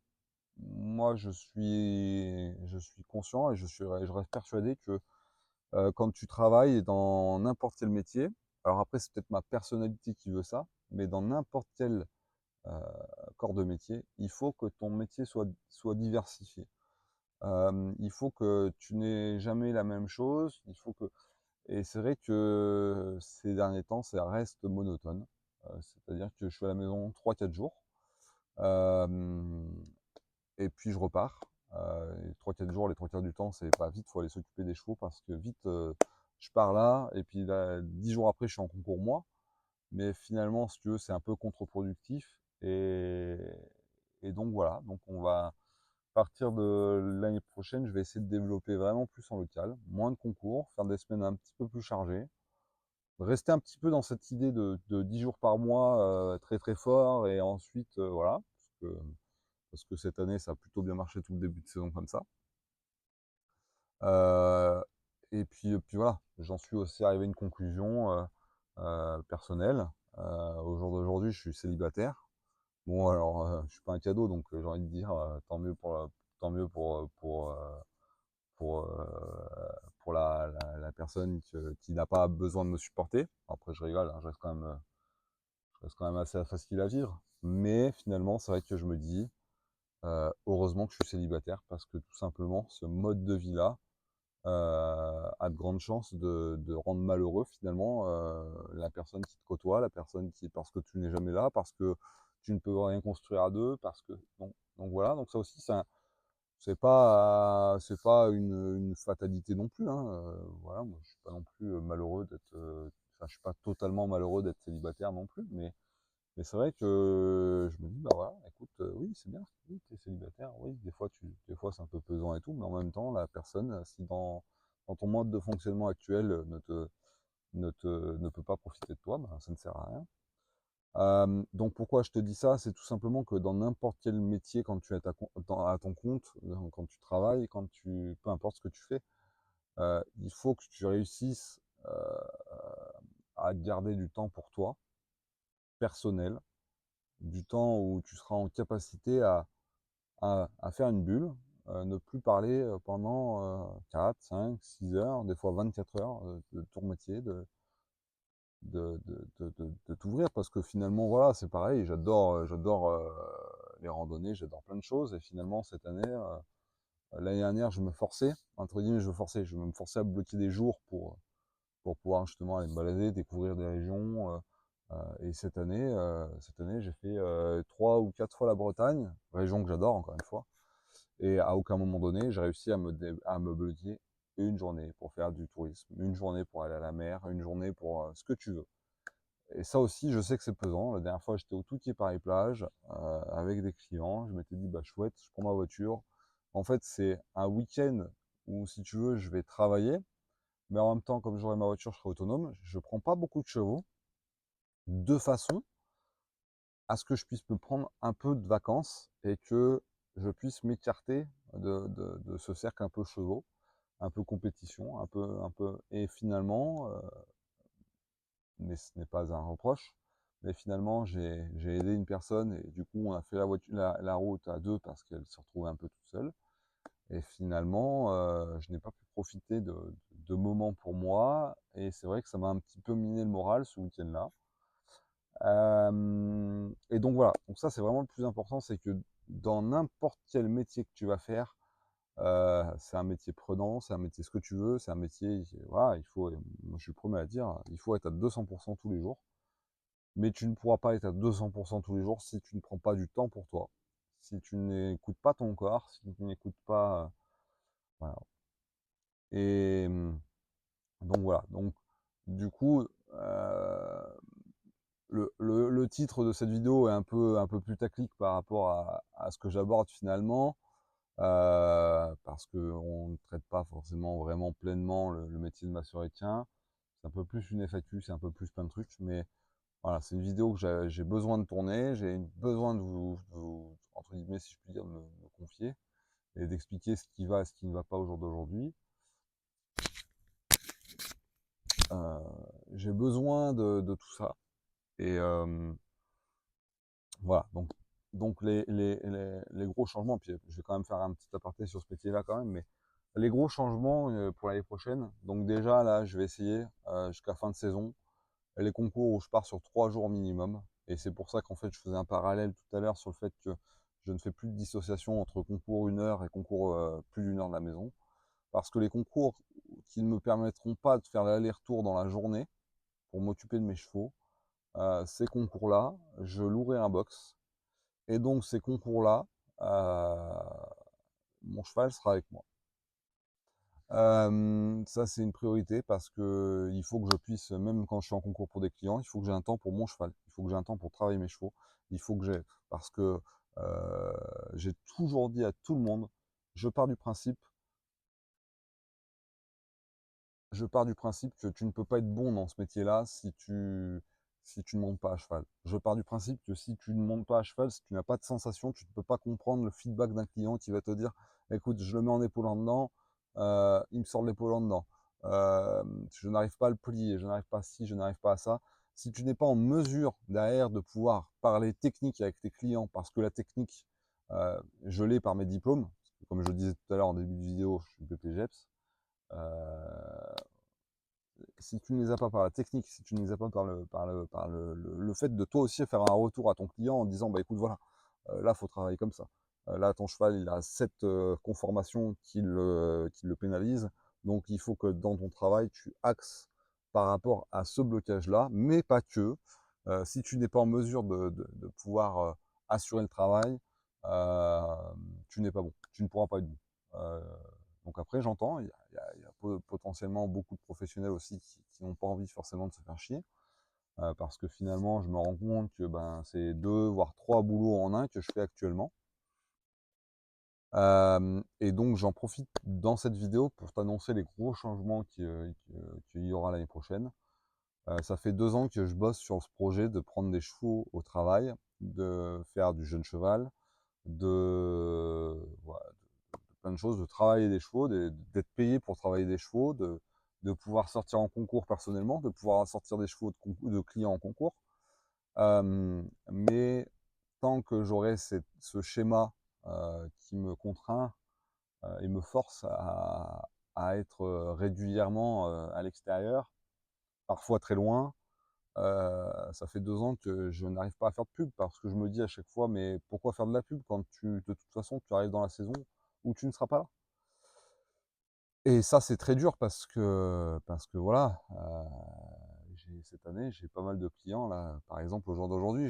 moi, je suis conscient et je reste persuadé que quand tu travailles dans n'importe quel métier, alors après, c'est peut-être ma personnalité qui veut ça, mais dans n'importe quel euh, corps de métier, il faut que ton métier soit diversifié. Il faut que tu n'aies jamais la même chose. Et c'est vrai que ces derniers temps, ça reste monotone. C'est-à-dire que je suis à la maison 3-4 jours. Euh, et puis je repars. Et 3-4 jours, les 3 quarts du temps, c'est pas vite, il faut aller s'occuper des chevaux parce que vite, je pars là, et puis là, 10 jours après, je suis en concours moi. Mais finalement, si tu veux, c'est un peu contre-productif. Et donc voilà, donc on va, à partir de l'année prochaine, je vais essayer de développer vraiment plus en local, moins de concours, faire des semaines un petit peu plus chargées, rester un petit peu dans cette idée de 10 jours par mois, très très fort, et ensuite, voilà, parce que cette année, ça a plutôt bien marché tout le début de saison comme ça. Euh, et puis voilà, j'en suis aussi arrivé à une conclusion personnelle. Au jour d'aujourd'hui, je suis célibataire. Bon, alors, je suis pas un cadeau, donc j'ai envie de dire tant mieux pour, pour la personne qui n'a pas besoin de me supporter. Après, je rigole, hein, je reste quand même assez facile à vivre. Mais finalement, c'est vrai que je me dis, heureusement que je suis célibataire, parce que tout simplement, ce mode de vie-là a de grandes chances de rendre malheureux finalement la personne qui te côtoie, la personne parce que tu n'es jamais là, parce que tu ne peux rien construire à deux, parce que donc voilà, donc ça aussi c'est pas une fatalité non plus, hein. Voilà, moi je suis pas non plus malheureux d'être, enfin je suis pas totalement malheureux d'être célibataire non plus, mais c'est vrai que je me dis, bah voilà, écoute, oui, c'est bien, oui, tu es célibataire, oui, des fois c'est un peu pesant et tout, mais en même temps, la personne, si dans ton mode de fonctionnement actuel ne peut pas profiter de toi, ben, ça ne sert à rien. Donc pourquoi je te dis ça? C'est tout simplement que dans n'importe quel métier, quand tu es à ton compte, quand tu travailles, peu importe ce que tu fais, il faut que tu réussisses à garder du temps pour toi, personnel, du temps où tu seras en capacité à faire une bulle, ne plus parler pendant 4, 5, 6 heures, des fois 24 heures de ton métier, de t'ouvrir, parce que finalement, voilà, c'est pareil, j'adore les randonnées, j'adore plein de choses, et finalement, cette année, l'année dernière, je me forçais, entre guillemets, je me forçais à bloquer des jours pour pouvoir justement aller me balader, découvrir des régions. Et cette année, j'ai fait 3 ou 4 fois la Bretagne, région que j'adore encore une fois. Et à aucun moment donné, j'ai réussi à me bloquer une journée pour faire du tourisme, une journée pour aller à la mer, une journée pour ce que tu veux. Et ça aussi, je sais que c'est pesant. La dernière fois, j'étais au Touquet Paris-Plage avec des clients. Je m'étais dit, bah chouette, je prends ma voiture. En fait, c'est un week-end où, si tu veux, je vais travailler, mais en même temps, comme j'aurai ma voiture, je serai autonome. Je prends pas beaucoup de chevaux, de façon à ce que je puisse me prendre un peu de vacances et que je puisse m'écarter de ce cercle un peu chevaux, un peu compétition, et finalement, mais ce n'est pas un reproche, mais finalement, j'ai aidé une personne, et du coup, on a fait la route à deux parce qu'elle se retrouvait un peu toute seule. Et finalement, je n'ai pas pu profiter de moments pour moi, et c'est vrai que ça m'a un petit peu miné le moral ce week-end-là. Et donc voilà, donc ça c'est vraiment le plus important, c'est que dans n'importe quel métier que tu vas faire, c'est un métier prenant, c'est un métier ce que tu veux, c'est un métier, voilà, moi je suis le premier à dire, il faut être à 200% tous les jours, mais tu ne pourras pas être à 200% tous les jours si tu ne prends pas du temps pour toi, si tu n'écoutes pas ton corps, si tu n'écoutes pas, voilà. Et donc voilà, donc du coup, le titre de cette vidéo est un peu plus tactique par rapport à ce que j'aborde finalement, parce qu'on ne traite pas forcément vraiment pleinement le métier de masseur équin. C'est un peu plus une FAQ, c'est un peu plus plein de trucs, mais voilà, c'est une vidéo que j'ai besoin de tourner, besoin entre guillemets, si je puis dire, me confier et d'expliquer ce qui va et ce qui ne va pas au jour d'aujourd'hui. Euh, j'ai besoin de tout ça. Et voilà, donc Donc les gros changements, puis je vais quand même faire un petit aparté sur ce métier-là quand même, mais les gros changements pour l'année prochaine, donc déjà là, je vais essayer jusqu'à fin de saison, les concours où je pars sur 3 jours minimum. Et c'est pour ça qu'en fait, je faisais un parallèle tout à l'heure sur le fait que je ne fais plus de dissociation entre concours 1 heure et concours plus d'1 heure de la maison. Parce que les concours qui ne me permettront pas de faire l'aller-retour dans la journée pour m'occuper de mes chevaux, ces concours-là, je louerai un box. Et donc ces concours-là, euh, mon cheval sera avec moi. Ça, c'est une priorité parce que il faut que je puisse, même quand je suis en concours pour des clients, il faut que j'ai un temps pour mon cheval. Il faut que j'ai un temps pour travailler mes chevaux. Il faut que j'ai, parce que j'ai toujours dit à tout le monde, je pars du principe, je pars du principe que tu ne peux pas être bon dans ce métier-là si tu ne montes pas à cheval. Je pars du principe que si tu ne montes pas à cheval, si tu n'as pas de sensation, tu ne peux pas comprendre le feedback d'un client qui va te dire, écoute, je le mets en épaule en dedans, il me sort de l'épaule en dedans. Je n'arrive pas à le plier, je n'arrive pas à ci, je n'arrive pas à ça. Si tu n'es pas en mesure derrière de pouvoir parler technique avec tes clients, parce que la technique, je l'ai par mes diplômes, comme je le disais tout à l'heure en début de vidéo, je suis BPGEPS. Si tu ne les as pas par la technique, si tu ne les as pas par le fait de toi aussi faire un retour à ton client en disant, bah écoute, voilà, là, il faut travailler comme ça. Là, ton cheval, il a cette conformation qui le pénalise. Donc, il faut que dans ton travail, tu axes par rapport à ce blocage-là, mais pas que. Si tu n'es pas en mesure de pouvoir assurer le travail, euh, tu n'es pas bon. Tu ne pourras pas être bon. Euh, donc après, j'entends, il y a potentiellement beaucoup de professionnels aussi qui n'ont pas envie forcément de se faire chier, parce que finalement, je me rends compte que ben, c'est 2 voire 3 boulots en un que je fais actuellement. Et donc, j'en profite dans cette vidéo pour t'annoncer les gros changements qu'il y aura l'année prochaine. Ça fait 2 ans que je bosse sur ce projet de prendre des chevaux au travail, de faire du jeune cheval, voilà, plein de choses, de travailler des chevaux, d'être payé pour travailler des chevaux, de pouvoir sortir en concours personnellement, de pouvoir sortir des chevaux de clients en concours. Mais tant que j'aurai ce schéma qui me contraint et me force à être régulièrement à l'extérieur, parfois très loin, ça fait 2 ans que je n'arrive pas à faire de pub parce que je me dis à chaque fois, mais pourquoi faire de la pub quand de toute façon, tu arrives dans la saison où tu ne seras pas là. Et ça, c'est très dur parce que voilà, cette année, j'ai pas mal de clients là. Par exemple, au jour d'aujourd'hui,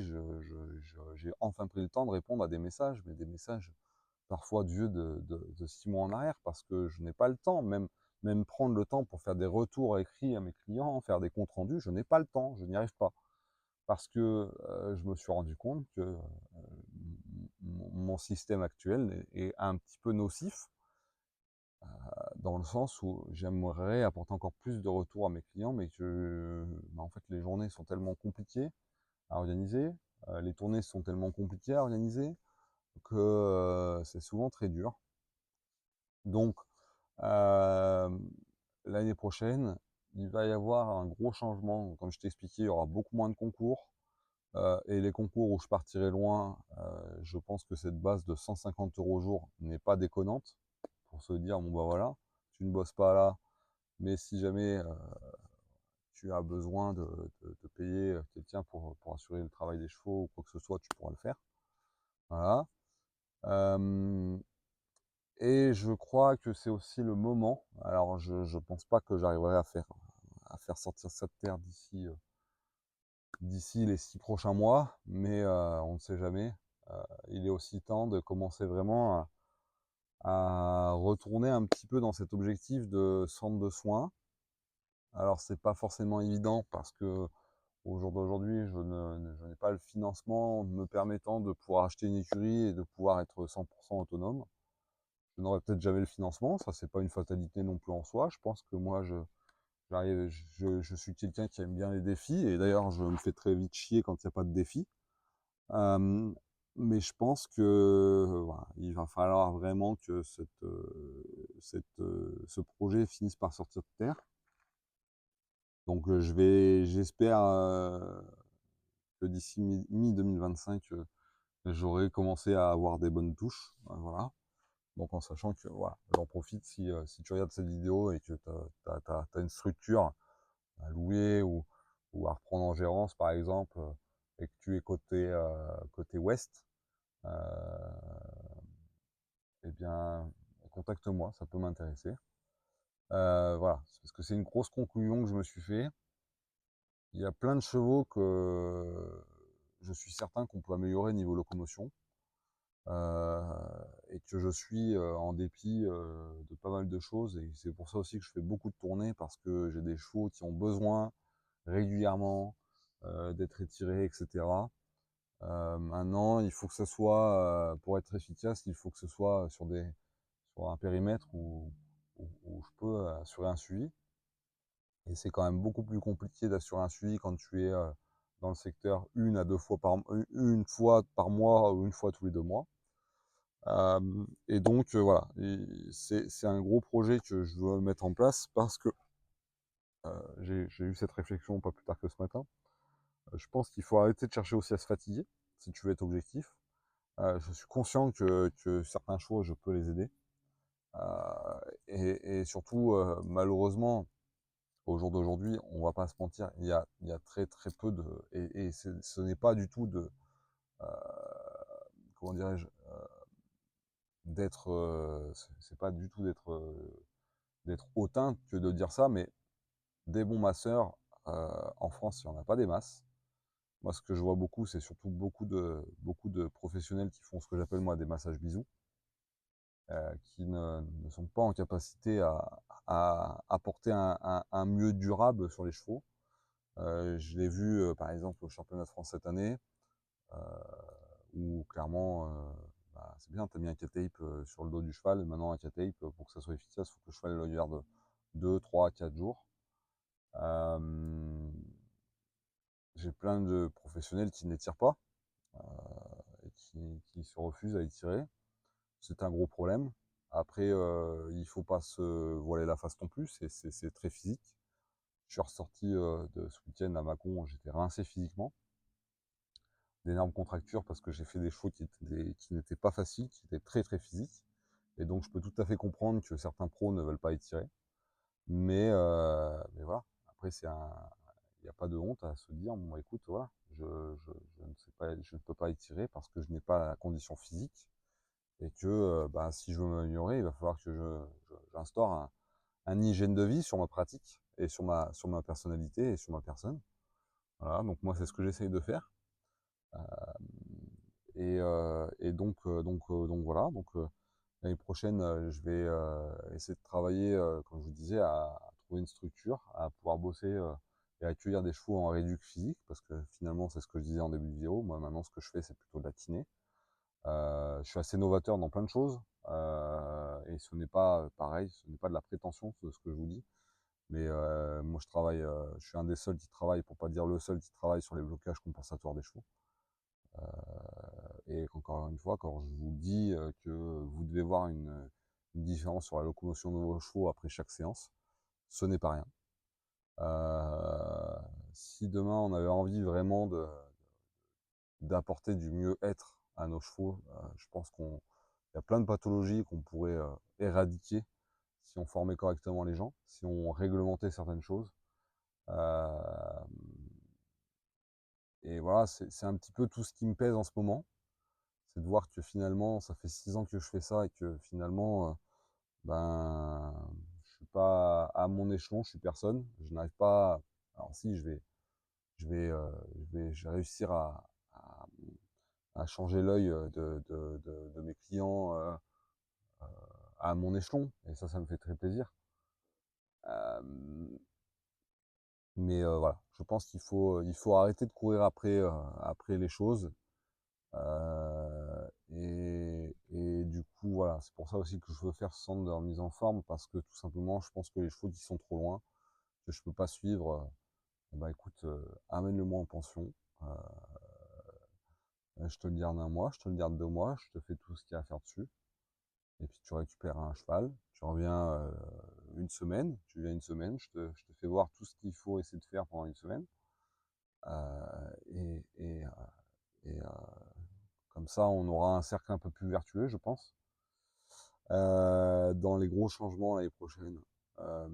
j'ai enfin pris le temps de répondre à des messages, mais des messages parfois vieux de 6 mois en arrière parce que je n'ai pas le temps, même prendre le temps pour faire des retours écrits à mes clients, faire des comptes rendus, je n'ai pas le temps, je n'y arrive pas. Parce que je me suis rendu compte que mon système actuel est un petit peu nocif dans le sens où j'aimerais apporter encore plus de retours à mes clients, mais que bah, en fait les journées sont tellement compliquées à organiser, les tournées sont tellement compliquées à organiser que c'est souvent très dur. Donc euh, l'année prochaine, il va y avoir un gros changement. Comme je t'ai expliqué, il y aura beaucoup moins de concours. Et les concours où je partirai loin, je pense que cette base de 150 € au jour n'est pas déconnante pour se dire, bon bah voilà, tu ne bosses pas là, mais si jamais tu as besoin de payer quelqu'un pour assurer le travail des chevaux ou quoi que ce soit, tu pourras le faire. Voilà. Euh, et je crois que c'est aussi le moment, alors je ne pense pas que j'arriverai à faire sortir cette terre d'ici les 6 prochains mois, mais on ne sait jamais. Il est aussi temps de commencer vraiment à retourner un petit peu dans cet objectif de centre de soins. Alors c'est pas forcément évident parce que au jour d'aujourd'hui, je n'ai pas le financement me permettant de pouvoir acheter une écurie et de pouvoir être 100% autonome. Je n'aurai peut-être jamais le financement, ça c'est pas une fatalité non plus en soi. Je pense que moi je suis quelqu'un qui aime bien les défis et d'ailleurs je me fais très vite chier quand il n'y a pas de défi. Euh, mais je pense que voilà, il va falloir vraiment que ce projet finisse par sortir de terre. Donc j'espère que d'ici mi-2025, j'aurai commencé à avoir des bonnes touches, voilà. Donc en sachant que voilà, j'en profite si tu regardes cette vidéo et que tu as une structure à louer ou à reprendre en gérance par exemple, et que tu es côté ouest, euh, eh bien contacte-moi, ça peut m'intéresser. Voilà, c'est parce que c'est une grosse conclusion que je me suis fait. Il y a plein de chevaux que je suis certain qu'on peut améliorer niveau locomotion. euh, et que je suis en dépit de pas mal de choses. Et c'est pour ça aussi que je fais beaucoup de tournées parce que j'ai des chevaux qui ont besoin régulièrement d'être étirés, etc. Maintenant, il faut que ce soit, pour être efficace, il faut que ce soit sur un périmètre où je peux assurer un suivi. Et c'est quand même beaucoup plus compliqué d'assurer un suivi quand tu es dans le secteur une fois par mois ou une fois tous les 2 mois. Et donc voilà, c'est un gros projet que je veux mettre en place parce que j'ai eu cette réflexion pas plus tard que ce matin. Je pense qu'il faut arrêter de chercher aussi à se fatiguer si tu veux être objectif. Je suis conscient que certains choix, je peux les aider. Et surtout, malheureusement, au jour d'aujourd'hui, on va pas se mentir, il y a très très peu de... Et ce n'est pas du tout de... euh, comment dirais-je, d'être... c'est pas du tout d'être hautain que de dire ça, mais des bons masseurs, en France, il n'y en a pas des masses. Moi, ce que je vois beaucoup, c'est surtout beaucoup de professionnels qui font ce que j'appelle moi des massages bisous, qui ne sont pas en capacité à apporter un mieux durable sur les chevaux. Je l'ai vu, par exemple, au championnat de France cette année, euh, où clairement, bah, c'est bien, tu as mis un K-tape sur le dos du cheval. Maintenant, un K-tape, pour que ça soit efficace, il faut que le cheval le garde 2, 3, 4 jours. Euh, j'ai plein de professionnels qui ne les tirent pas et qui se refusent à les tirer. C'est un gros problème. Après, il ne faut pas se voiler la face non plus, c'est très physique. Je suis ressorti de ce week-end à Mâcon, j'étais rincé physiquement, d'énormes contractures parce que j'ai fait des chevaux qui n'étaient pas faciles, qui étaient très très physiques. Et donc je peux tout à fait comprendre que certains pros ne veulent pas étirer. Mais voilà, après il n'y a pas de honte à se dire, bon écoute, voilà, je ne sais pas, je ne peux pas étirer parce que je n'ai pas la condition physique et que bah, si je veux m'améliorer, il va falloir que j'instaure un hygiène de vie sur ma pratique et sur ma personnalité et sur ma personne. Voilà, donc moi c'est ce que j'essaye de faire. Euh, donc voilà, donc l'année prochaine, je vais essayer de travailler, comme je vous disais, à trouver une structure, à pouvoir bosser et accueillir des chevaux en réduc physique, parce que finalement, c'est ce que je disais en début de vidéo. Moi, maintenant, ce que je fais, c'est plutôt de la kiné. Je suis assez novateur dans plein de choses, et ce n'est pas pareil, ce n'est pas de la prétention, ce que je vous dis. Mais moi, je suis un des seuls qui travaille, pour pas dire le seul qui travaille sur les blocages compensatoires des chevaux. Et encore une fois, quand je vous dis que vous devez voir une différence sur la locomotion de vos chevaux après chaque séance, ce n'est pas rien. Euh, si demain on avait envie vraiment d'apporter du mieux-être à nos chevaux, je pense qu'il y a plein de pathologies qu'on pourrait éradiquer si on formait correctement les gens, si on réglementait certaines choses. Euh, et voilà, c'est un petit peu tout ce qui me pèse en ce moment. C'est de voir que finalement, ça fait 6 ans que je fais ça et que finalement, ben, je suis pas à mon échelon, je suis personne. Je n'arrive pas. Alors si, je vais réussir à, à changer l'œil de mes clients à mon échelon, et ça me fait très plaisir. Euh, mais voilà, je pense qu'il faut arrêter de courir après les choses. Et du coup, voilà, c'est pour ça aussi que je veux faire ce centre de remise en forme, parce que tout simplement, je pense que les chevaux qui sont trop loin, que je peux pas suivre, bah écoute, amène-le-moi en pension. Je te le garde un mois, je te le garde 2 mois, je te fais tout ce qu'il y a à faire dessus. Et puis tu récupères un cheval, tu reviens une semaine, tu viens une semaine, je te fais voir tout ce qu'il faut essayer de faire pendant une semaine. Et comme Comme ça, on aura un cercle un peu plus vertueux, je pense. Dans les gros changements l'année prochaine, euh,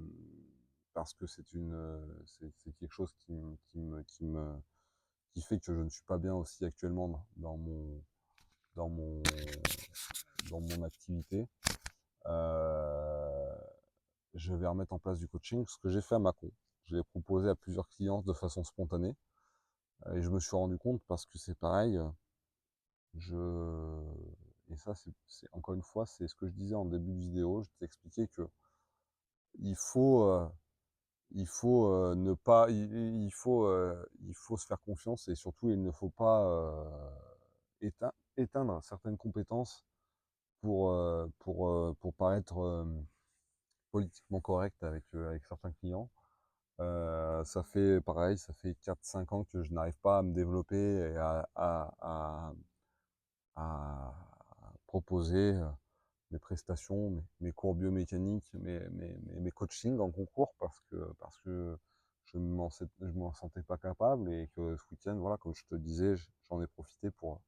parce que c'est quelque chose qui fait que je ne suis pas bien aussi actuellement dans mon, dans mon activité. Euh, je vais remettre en place du coaching, ce que j'ai fait à Macon. Je l'ai proposé à plusieurs clients de façon spontanée. Et je me suis rendu compte parce que c'est pareil, je... et ça encore une fois, c'est ce que je disais en début de vidéo, je t'ai expliqué que il faut, ne pas, il faut se faire confiance et surtout il ne faut pas éteindre certaines compétences pour paraître politiquement correct avec certains clients. Ça fait pareil, ça fait 4-5 ans que je n'arrive pas à me développer et à proposer mes prestations, mes cours biomécaniques, mes coachings en concours parce que je m'en sentais pas capable et que ce week-end, voilà, comme je te disais, j'en ai profité pour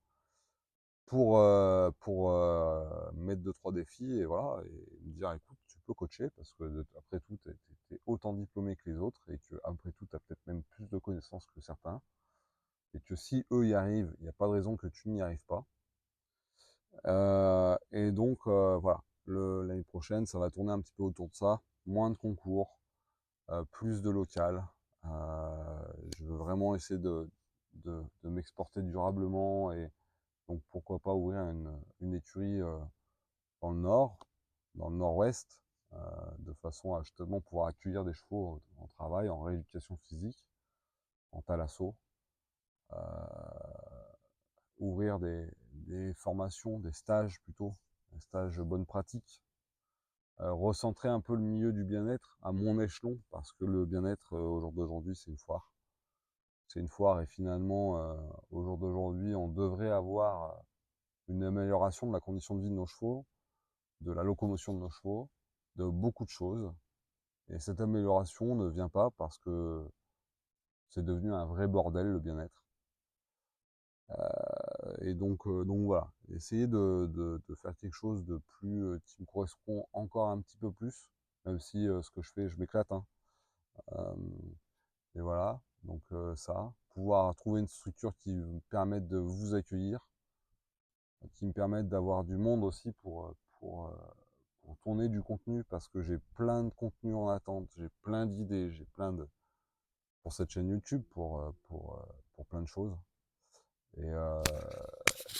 mettre 2-3 défis et voilà, et me dire écoute, tu peux coacher parce que après tout, tu es autant diplômé que les autres et que après tout, tu as peut-être même plus de connaissances que certains et que si eux y arrivent, il n'y a pas de raison que tu n'y arrives pas. Et donc, voilà, l'année prochaine, ça va tourner un petit peu autour de ça. Moins de concours, plus de local. Je veux vraiment essayer de m'exporter durablement et donc pourquoi pas ouvrir une écurie dans le nord, dans le nord-ouest, de façon à justement pouvoir accueillir des chevaux en travail, en rééducation physique, en thalasso. Ouvrir des formations, des stages plutôt, des stages bonne pratique, recentrer un peu le milieu du bien-être à mon échelon, parce que le bien-être au jour d'aujourd'hui, c'est une foire. C'est une foire et finalement, au jour d'aujourd'hui, on devrait avoir une amélioration de la condition de vie de nos chevaux, de la locomotion de nos chevaux, de beaucoup de choses. Et cette amélioration ne vient pas parce que c'est devenu un vrai bordel, le bien-être. Et donc voilà, essayer de faire quelque chose de plus qui me correspond encore un petit peu plus, même si ce que je fais, je m'éclate, hein. Euh, et voilà, donc ça, pouvoir trouver une structure qui me permette de vous accueillir, qui me permette d'avoir du monde aussi pour tourner du contenu, parce que j'ai plein de contenus en attente, j'ai plein d'idées, j'ai plein de pour cette chaîne YouTube, pour plein de choses. Et, euh,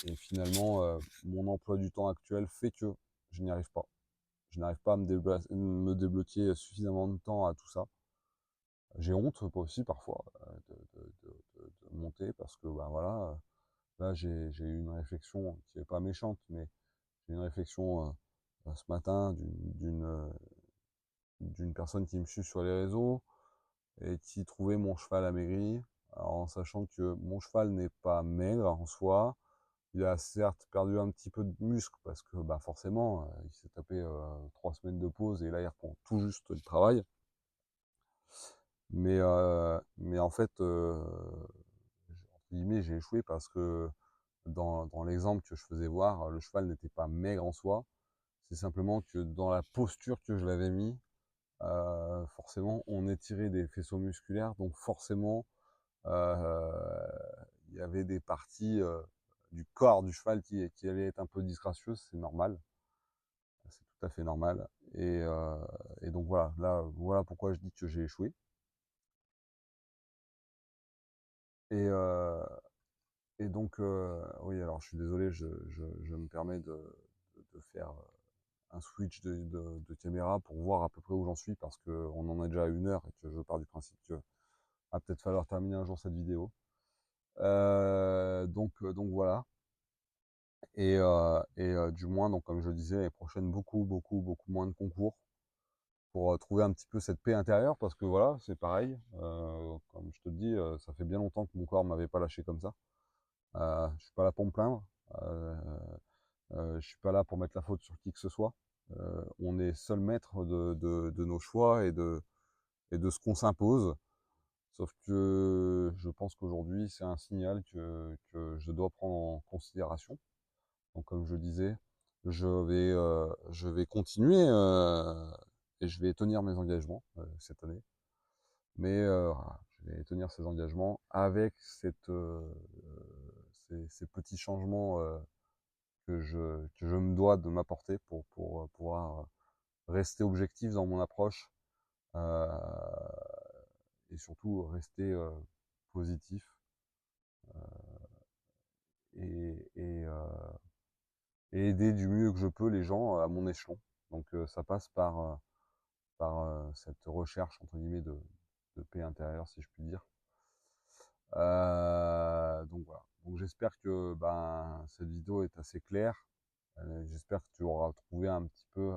et finalement, mon emploi du temps actuel fait que je n'y arrive pas. Je n'arrive pas à me débloquer suffisamment de temps à tout ça. J'ai honte aussi parfois de monter parce que ben voilà, là j'ai eu une réflexion qui n'est pas méchante, mais j'ai eu une réflexion ce matin d'une personne qui me suit sur les réseaux et qui trouvait mon cheval amaigri, alors en sachant que mon cheval n'est pas maigre en soi. Il a certes perdu un petit peu de muscle parce que bah forcément, il s'est tapé 3 semaines de pause et là il reprend tout juste le travail. Mais en fait, entre guillemets, j'ai échoué parce que dans l'exemple que je faisais voir, le cheval n'était pas maigre en soi. C'est simplement que dans la posture que je l'avais mis, forcément, on étirait des faisceaux musculaires, donc forcément, euh, il y avait des parties du corps du cheval qui allaient être un peu disgracieuses, c'est normal, c'est tout à fait normal. Et donc voilà, là, voilà pourquoi je dis que j'ai échoué. Et, euh, et donc, oui, alors je suis désolé, je me permets de faire un switch de caméra pour voir à peu près où j'en suis parce qu'on en a déjà 1 heure et que je pars du principe que va peut-être falloir terminer un jour cette vidéo. Donc voilà. Du moins, donc, comme je le disais, l'année prochaine, beaucoup moins de concours pour trouver un petit peu cette paix intérieure parce que voilà, c'est pareil. Comme je te le dis, ça fait bien longtemps que mon corps m'avait pas lâché comme ça. Je suis pas là pour me plaindre. Je suis pas là pour mettre la faute sur qui que ce soit. On est seul maître de nos choix et de ce qu'on s'impose. Sauf que je pense qu'aujourd'hui, c'est un signal que je dois prendre en considération. Donc comme je le disais, je vais continuer et je vais tenir mes engagements cette année. Mais voilà, je vais tenir ces engagements avec ces petits changements que je me dois de m'apporter pour pouvoir rester objectif dans mon approche euh, et surtout rester positif et, et, euh, et aider du mieux que je peux les gens à mon échelon. Donc ça passe par cette recherche entre guillemets de paix intérieure, si je puis dire. Donc voilà. Donc j'espère que ben, cette vidéo est assez claire. J'espère que tu auras trouvé un petit peu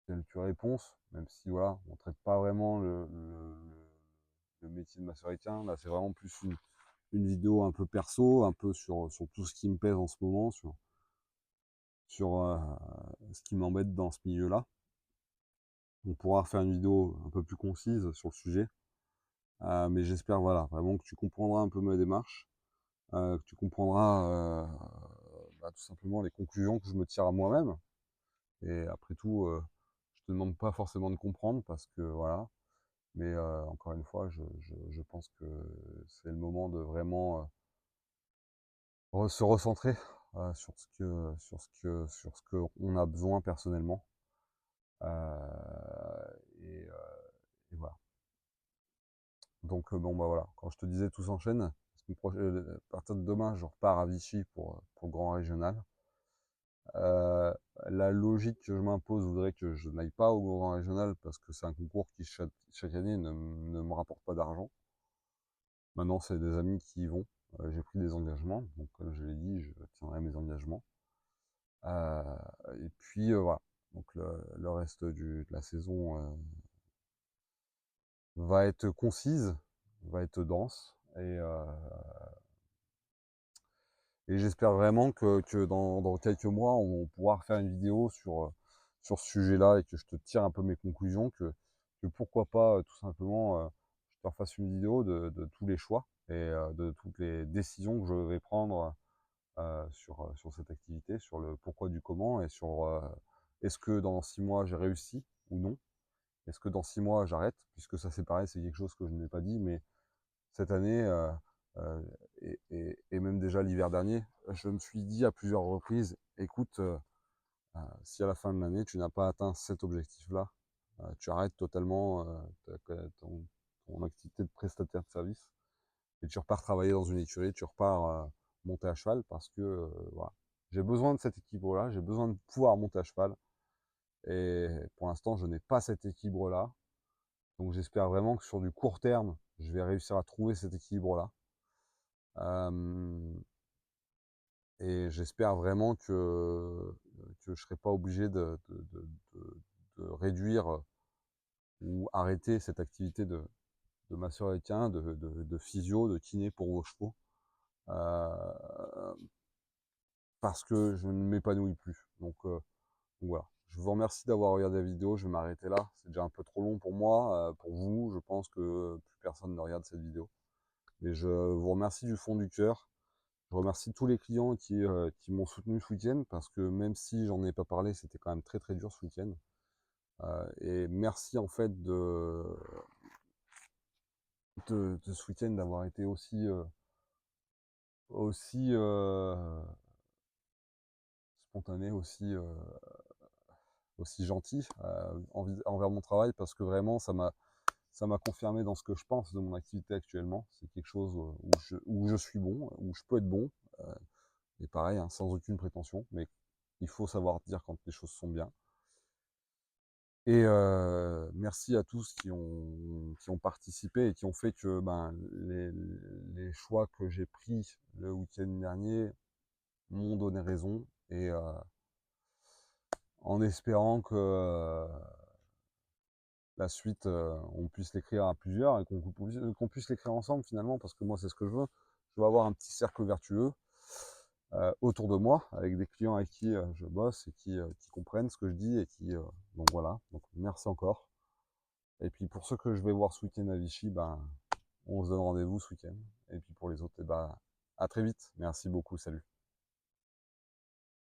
quelques réponses, même si voilà, on ne traite pas vraiment le métier de maçonnicien. Là, c'est vraiment plus une vidéo un peu perso, un peu sur tout ce qui me pèse en ce moment, sur ce qui m'embête dans ce milieu-là. On pourra refaire une vidéo un peu plus concise sur le sujet. Mais j'espère voilà, vraiment que tu comprendras un peu ma démarche, que tu comprendras bah, tout simplement les conclusions que je me tire à moi-même. Et après tout, je te demande pas forcément de comprendre parce que voilà. Mais encore une fois, je pense que c'est le moment de vraiment se recentrer sur ce que on a besoin personnellement. Et, et voilà. Donc bon bah voilà, quand je te disais tout s'enchaîne, à partir de demain je repars à Vichy pour le grand régional. Euh, la logique que je m'impose voudrait que je n'aille pas au grand régional parce que c'est un concours qui chaque année ne me rapporte pas d'argent. Maintenant c'est des amis qui y vont. J'ai pris des engagements, donc comme je l'ai dit, je tiendrai mes engagements. Euh, et puis voilà, donc le reste de la saison va être concise, va être dense et j'espère vraiment que dans quelques mois, on pourra refaire une vidéo sur ce sujet-là et que je te tire un peu mes conclusions, que pourquoi pas tout simplement je te refasse une vidéo de tous les choix et de toutes les décisions que je vais prendre sur cette activité, sur le pourquoi du comment et sur est-ce que dans 6 mois j'ai réussi ou non, est-ce que dans 6 mois j'arrête, puisque ça c'est pareil, c'est quelque chose que je n'ai pas dit, mais cette année, euh, et même déjà l'hiver dernier, je me suis dit à plusieurs reprises, écoute, si à la fin de l'année tu n'as pas atteint cet objectif-là, tu arrêtes totalement ton activité de prestataire de service et tu repars travailler dans une écurie, tu repars monter à cheval parce que voilà, j'ai besoin de cet équilibre-là, j'ai besoin de pouvoir monter à cheval et pour l'instant je n'ai pas cet équilibre-là, donc j'espère vraiment que sur du court terme, je vais réussir à trouver cet équilibre-là. Euh, et j'espère vraiment que je ne serai pas obligé de réduire ou arrêter cette activité de masseur équin, de physio, de kiné pour vos chevaux, euh, parce que je ne m'épanouis plus. Donc voilà. Je vous remercie d'avoir regardé la vidéo. Je vais m'arrêter là. C'est déjà un peu trop long pour moi. Pour vous, je pense que plus personne ne regarde cette vidéo. Mais je vous remercie du fond du cœur. Je remercie tous les clients qui m'ont soutenu ce week-end parce que même si j'en ai pas parlé, c'était quand même très très dur ce week-end. Et merci en fait de ce week-end d'avoir été aussi spontané, aussi gentil envers mon travail parce que vraiment ça m'a confirmé dans ce que je pense de mon activité actuellement. C'est quelque chose où je suis bon, où je peux être bon. Euh, et pareil, hein, sans aucune prétention, mais il faut savoir dire quand les choses sont bien. Et merci à tous qui ont participé et qui ont fait que ben, les choix que j'ai pris le week-end dernier m'ont donné raison. Et en espérant que la suite, on puisse l'écrire à plusieurs et qu'on puisse l'écrire ensemble finalement, parce que moi c'est ce que je veux. Je veux avoir un petit cercle vertueux autour de moi, avec des clients avec qui je bosse et qui comprennent ce que je dis et donc voilà. Donc merci encore. Et puis pour ceux que je vais voir ce week-end à Vichy, ben, on se donne rendez-vous ce week-end. Et puis pour les autres, eh ben, à très vite. Merci beaucoup, salut.